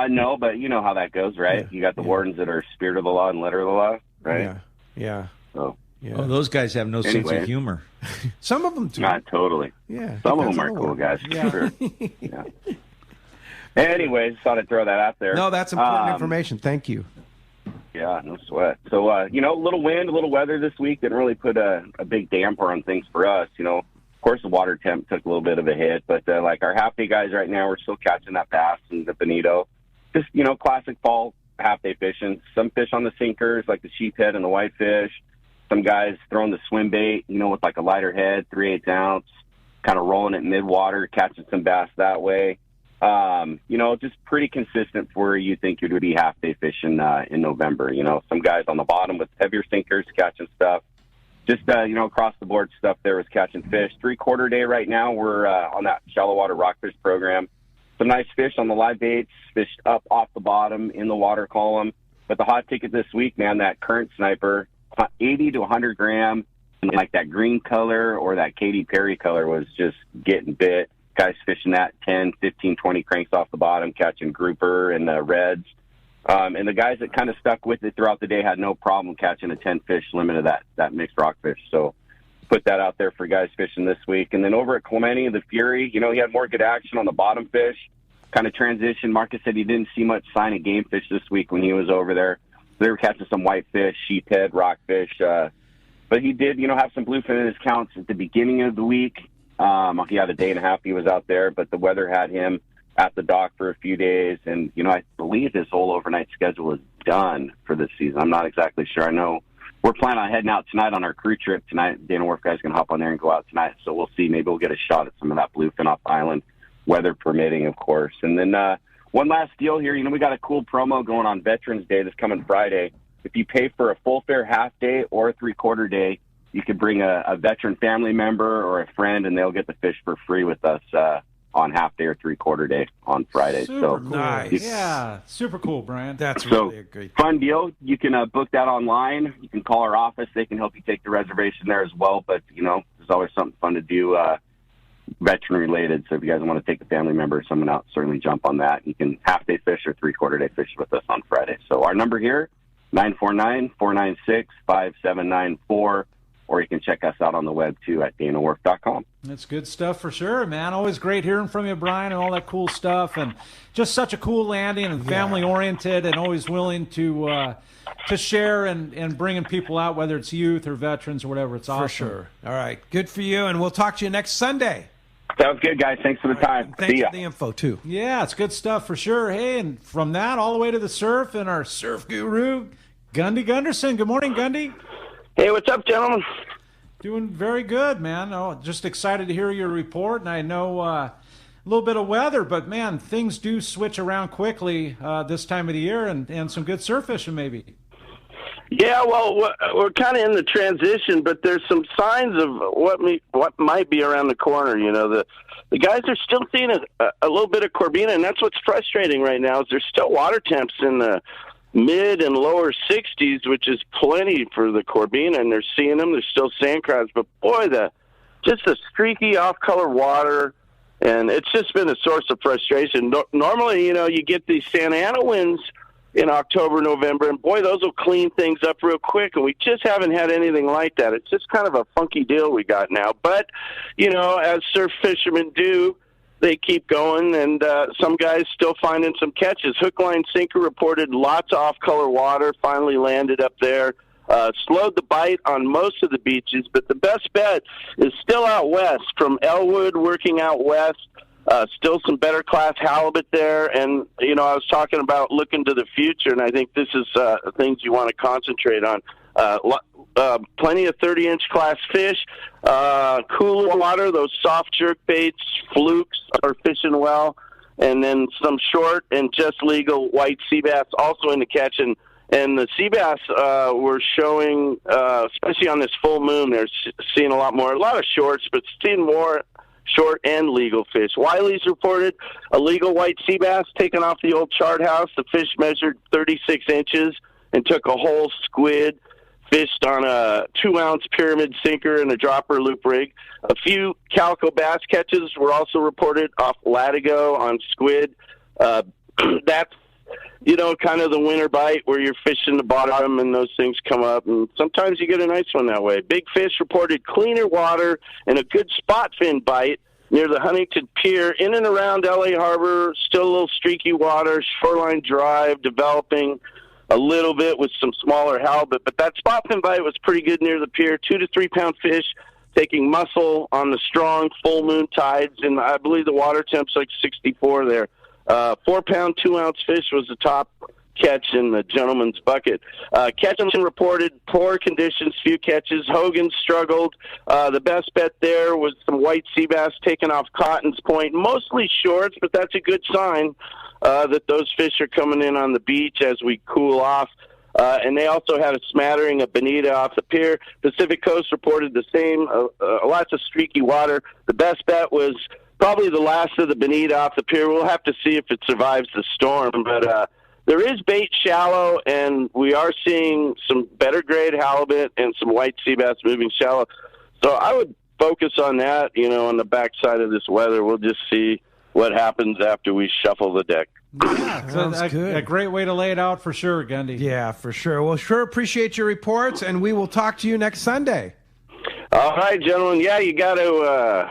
No, but you know how that goes, right? Yeah. You got the wardens that are spirit of the law and letter of the law, right? Yeah. So, Oh, those guys have no sense Anyway. of humor. Some of them do. not totally. Yeah. Some of depends them on are the cool one. guys. Yeah. Sure. Yeah. Anyways, thought I'd throw that out there. No, that's important information. Thank you. Yeah, no sweat. So, a little wind, a little weather this week didn't really put a big damper on things for us. You know, of course, the water temp took a little bit of a hit, but like our half day guys right now, we're still catching that bass in the Bonito. Just, classic fall half day fishing. Some fish on the sinkers, like the sheephead and the whitefish. Some guys throwing the swim bait, with like a lighter head, 3/8 ounce, kind of rolling it mid-water, catching some bass that way. Just pretty consistent for where you think you're going to be half day fishing in November. Some guys on the bottom with heavier sinkers catching stuff. Just, across the board stuff there was catching fish. 3/4 day right now, we're on that shallow water rockfish program. Some nice fish on the live baits, fished up off the bottom in the water column. But the hot ticket this week, man, that current sniper, 80 to 100 gram, and like that green color or that Katy Perry color was just getting bit. Guys fishing that 10, 15, 20 cranks off the bottom, catching grouper and reds. And the guys that kind of stuck with it throughout the day had no problem catching a 10-fish limit of that mixed rockfish. So put that out there for guys fishing this week. And then over at Clemente, the Fury, he had more good action on the bottom fish, kind of transition. Marcus said he didn't see much sign of game fish this week when he was over there. They were catching some whitefish, sheephead, rockfish. But he did, have some bluefin in his counts at the beginning of the week. He had a day and a half he was out there, but the weather had him at the dock for a few days. And, I believe his whole overnight schedule is done for this season. I'm not exactly sure. I know we're planning on heading out tonight on our crew trip tonight. Dana Wharf guys can hop on there and go out tonight. So we'll see. Maybe we'll get a shot at some of that bluefin off the island, weather permitting, of course. And then one last deal here. We got a cool promo going on Veterans Day this coming Friday. If you pay for a full fare half day or a 3/4 day, you could bring a veteran family member or a friend, and they'll get the fish for free with us on half day or 3/4 day on Friday. Super cool. Nice. Yeah, super cool, Brian. That's really a great fun deal. You can book that online. You can call our office. They can help you take the reservation there as well. But, there's always something fun to do veteran related. So if you guys want to take a family member or someone out, certainly jump on that. You can half day fish or 3/4 day fish with us on Friday. So our number here, 949-496-5794. Or you can check us out on the web, too, at danawharf.com. That's good stuff for sure, man. Always great hearing from you, Brian, and all that cool stuff. And just such a cool landing and family-oriented and always willing to share and bringing people out, whether it's youth or veterans or whatever. It's awesome. For sure. All right. Good for you, and we'll talk to you next Sunday. Sounds good, guys. Thanks for the time. Thanks See ya. for the info, too. Yeah, it's good stuff for sure. Hey, and from that all the way to the surf and our surf guru, Gundy Gunderson. Good morning, Gundy. Hey, what's up, gentlemen? Doing very good, man. Oh, just excited to hear your report. And I know a little bit of weather, but, man, things do switch around quickly this time of the year and some good surf fishing maybe. Yeah, well, we're kind of in the transition, but there's some signs of what might be around the corner. You know, the guys are still seeing a little bit of Corbina, and that's what's frustrating right now. Is there's still water temps in the mid and lower 60s, which is plenty for the Corbina, and they're seeing them. There's still sand crabs, but boy, just the streaky off-color water, and it's just been a source of frustration. Normally, you know, you get these Santa Ana winds in October, November, and boy, those will clean things up real quick, and we just haven't had anything like that. It's just kind of a funky deal we got now. But, you know, as surf fishermen do, they keep going, and some guys still finding some catches. Hook, line, sinker reported lots of off-color water, finally landed up there. Slowed the bite on most of the beaches, but the best bet is still out west, from Elwood working out west. Still some better class halibut there. And, you know, I was talking about looking to the future, and I think this is things you want to concentrate on. Plenty of 30-inch class fish, cooler water, those soft jerk baits, flukes are fishing well, and then some short and just legal white sea bass also in the catch. And the sea bass were showing, especially on this full moon, they're seeing a lot of shorts, but seeing more short and legal fish. Wiley's reported a legal white sea bass taken off the old chart house. The fish measured 36 inches and took a whole squid, fished on a 2-ounce pyramid sinker and a dropper loop rig. A few calico bass catches were also reported off Latigo on squid. That's, you know, kind of the winter bite where you're fishing the bottom and those things come up, and sometimes you get a nice one that way. Big Fish reported cleaner water and a good spot fin bite near the Huntington Pier, in and around L.A. Harbor. Still a little streaky water, Shoreline Drive developing a little bit with some smaller halibut, but that spot fin bite was pretty good near the pier. 2 to 3 pound fish taking muscle on the strong full moon tides, and I believe the water temp's like 64 there. 4-pound, 2-ounce fish was the top catch in the gentleman's bucket. Ketchum reported poor conditions, few catches. Hogan struggled. The best bet there was some white sea bass taken off Cotton's Point, mostly shorts, but that's a good sign that those fish are coming in on the beach as we cool off. And they also had a smattering of bonita off the pier. Pacific Coast reported the same, lots of streaky water. The best bet was probably the last of the bonita off the pier. We'll have to see if it survives the storm, but there is bait shallow, and we are seeing some better grade halibut and some white sea bass moving shallow. So I would focus on that, you know, on the backside of this weather. We'll just see what happens after we shuffle the deck. Yeah, so a great way to lay it out for sure, Gundy. Yeah, for sure. Well, sure appreciate your reports, and we will talk to you next Sunday. All right, gentlemen. Yeah, you got to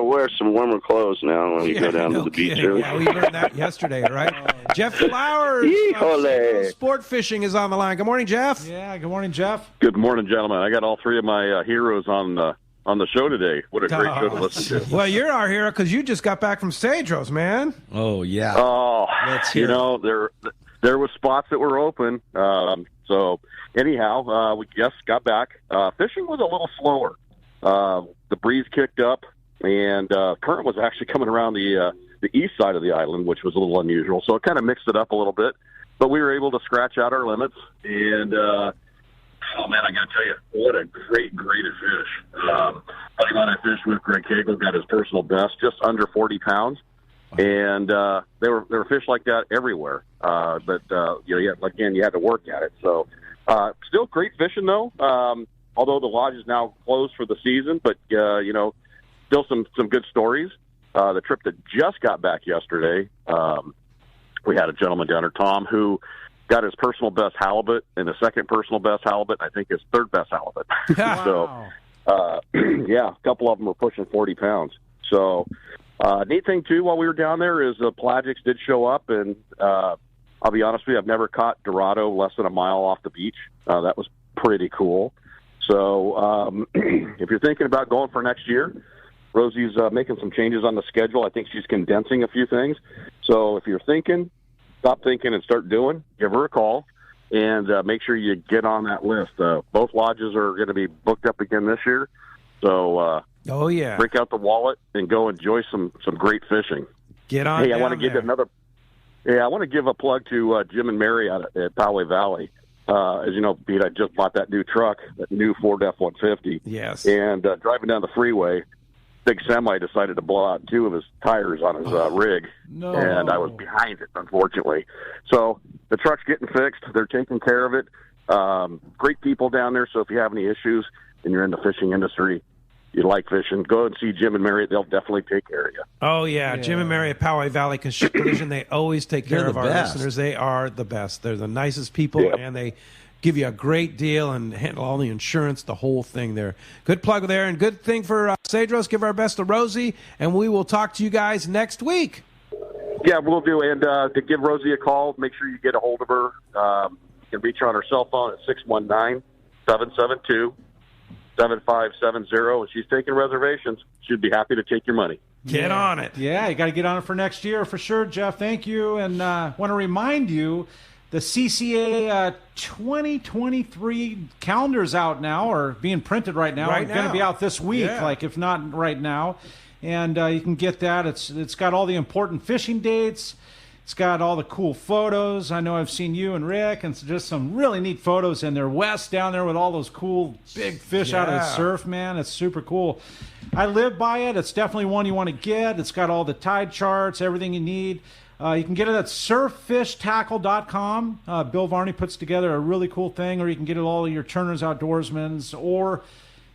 wear some warmer clothes now when you go down to the beach. Yeah, we learned that yesterday, right? Jeff Flowers from Sport Fishing is on the line. Good morning, Jeff. Yeah, good morning, Jeff. Good morning, gentlemen. I got all three of my heroes on the show today. What a great show to listen to. Well, you're our hero because you just got back from Cedros, man. Oh, yeah. Oh, let's hear you know, there was spots that were open. So anyhow, we just got back. Fishing was a little slower. The breeze kicked up, and current was actually coming around the east side of the island, which was a little unusual. So it kind of mixed it up a little bit. But we were able to scratch out our limits, and oh, man, I got to tell you, what a great of fish. Buddy I fished with, Greg Cagle, got his personal best, just under 40 pounds. And there were fish like that everywhere. But you had to work at it. So still great fishing, though, although the lodge is now closed for the season. But, still some good stories. The trip that just got back yesterday, we had a gentleman down there, Tom, who got his personal best halibut and his second personal best halibut, and I think his third best halibut. Wow. So, a couple of them were pushing 40 pounds. So, neat thing, too, while we were down there is the pelagics did show up, and I'll be honest with you, I've never caught Dorado less than a mile off the beach. That was pretty cool. So, if you're thinking about going for next year, Rosie's making some changes on the schedule. I think she's condensing a few things. So, if you're thinking, stop thinking and start doing. Give her a call and make sure you get on that list. Both lodges are going to be booked up again this year. So, break out the wallet and go enjoy some great fishing. Get on. Hey, I want to give a plug to Jim and Mary out at Poway Valley. As you know, Pete, I just bought that new truck, that new Ford F-150. Yes. And driving down the freeway, big semi decided to blow out 2 of his tires on his rig. No. And I was behind it, unfortunately. So the truck's getting fixed. They're taking care of it. Great people down there. So if you have any issues and you're in the fishing industry, you like fishing, go and see Jim and Mary. They'll definitely take care of you. Oh, yeah. Jim and Mary at Poway Valley Collision, they always take care of our listeners. They are the best. They're the nicest people, and they give you a great deal and handle all the insurance, the whole thing there. Good plug there, and good thing for Cedros. Give our best to Rosie, and we will talk to you guys next week. Yeah, we'll do. And to give Rosie a call, make sure you get a hold of her. You can reach her on her cell phone at 619-772-7570, and she's taking reservations. She'd be happy to take your money. Get on it. Yeah, you got to get on it for next year for sure, Jeff. Thank you. And want to remind you, the CCA 2023 calendar's out now, or being printed right now. It's going to be out this week, if not right now. And you can get that. It's got all the important fishing dates. It's got all the cool photos. I know I've seen you and Rick, and just some really neat photos in there. Wes down there with all those cool big fish out of the surf, man. It's super cool. I live by it. It's definitely one you want to get. It's got all the tide charts, everything you need. You can get it at surffishtackle.com. Bill Varney puts together a really cool thing, or you can get it all at your Turner's Outdoorsman's or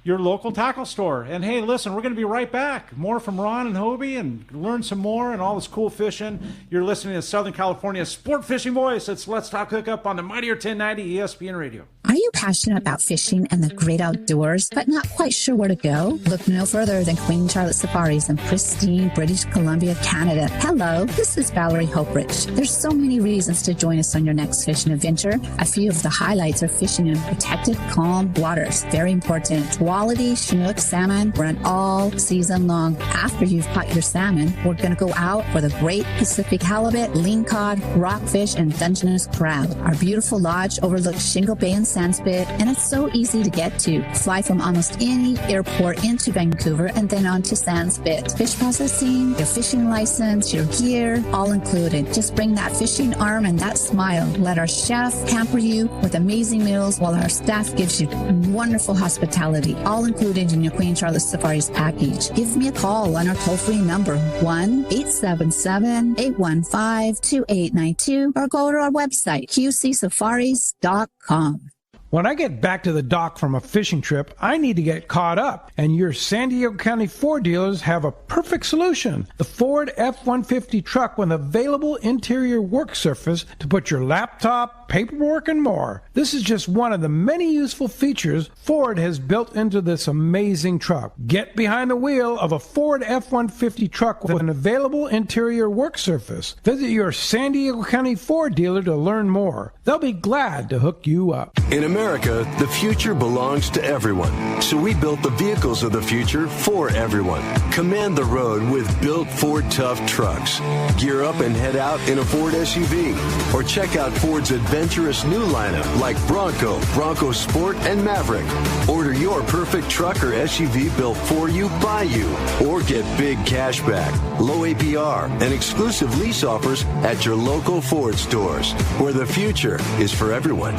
your local tackle store. And hey, listen, we're going to be right back. More from Ron and Hobie, and learn some more and all this cool fishing. You're listening to Southern California's sport fishing voice. It's Let's Talk Hookup on the Mightier 1090 ESPN Radio. Are you passionate about fishing and the great outdoors, but not quite sure where to go? Look no further than Queen Charlotte Safaris in pristine British Columbia, Canada. Hello, this is Valerie Hoprich. There's so many reasons to join us on your next fishing adventure. A few of the highlights are fishing in protected, calm waters. Very important. Quality Chinook salmon run all season long. After you've caught your salmon, we're going to go out for the great Pacific halibut, lingcod, rockfish, and Dungeness crab. Our beautiful lodge overlooks Shingle Bay and Sandspit, and it's so easy to get to. Fly from almost any airport into Vancouver and then on to Sandspit. Fish processing, your fishing license, your gear, all included. Just bring that fishing arm and that smile. Let our chef pamper you with amazing meals while our staff gives you wonderful hospitality, all included in your Queen Charlotte Safaris package. Give me a call on our toll-free number, 1-877-815-2892, or go to our website, qcsafaris.com. When I get back to the dock from a fishing trip, I need to get caught up, and your San Diego County Ford dealers have a perfect solution. The Ford F-150 truck with available interior work surface to put your laptop, paperwork, and more. This is just one of the many useful features Ford has built into this amazing truck. Get behind the wheel of a Ford F-150 truck with an available interior work surface. Visit your San Diego County Ford dealer to learn more. They'll be glad to hook you up. In America, the future belongs to everyone. So we built the vehicles of the future for everyone. Command the road with built Ford Tough trucks. Gear up and head out in a Ford SUV. Or check out Ford's adventurous new lineup like Bronco, Bronco Sport, and Maverick. Order your perfect truck or SUV built for you, by you. Or get big cash back, low APR, and exclusive lease offers at your local Ford stores, where the future is for everyone.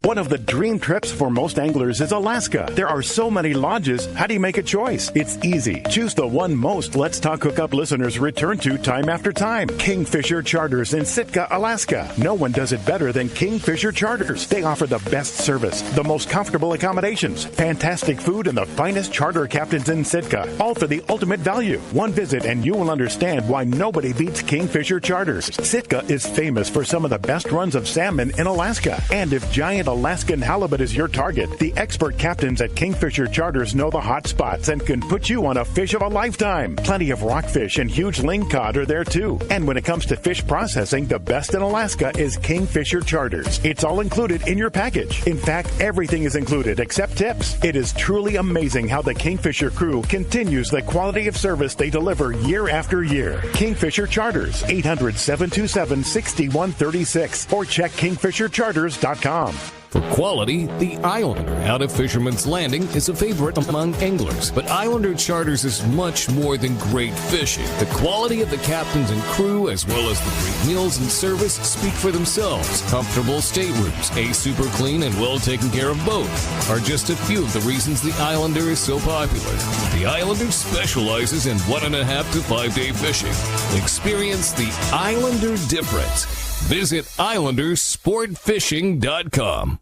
One of the dream trips for most anglers is Alaska. There are so many lodges. How do you make a choice? It's easy. Choose the one most Let's Talk Hookup listeners return to time after time. Kingfisher Charters in Sitka, Alaska. No one does it better than Kingfisher Charters. They offer the best service, the most comfortable accommodations, fantastic food, and the finest charter captains in Sitka. All for the ultimate value. One visit and you will understand why nobody beats Kingfisher Charters. Sitka is famous for some of the best runs of salmon in Alaska. And if giant Alaskan halibut is your target, the expert captains at Kingfisher Charters know the hot spots and can put you on a fish of a lifetime. Plenty of rockfish and huge lingcod are there too. And when it comes to fish processing, the best in Alaska is Kingfisher Charters. It's all included in your package. In fact, everything is included except tips. It is truly amazing how the Kingfisher crew continues the quality of service they deliver year after year. Kingfisher Charters, 800-727-6136, or check kingfishercharters.com. For quality, the Islander out of Fisherman's Landing is a favorite among anglers. But Islander Charters is much more than great fishing. The quality of the captains and crew, as well as the great meals and service, speak for themselves. Comfortable staterooms, a super clean and well taken care of boat are just a few of the reasons the Islander is so popular. The Islander specializes in 1.5 to 5 day fishing. Experience the Islander difference. Visit IslanderSportFishing.com.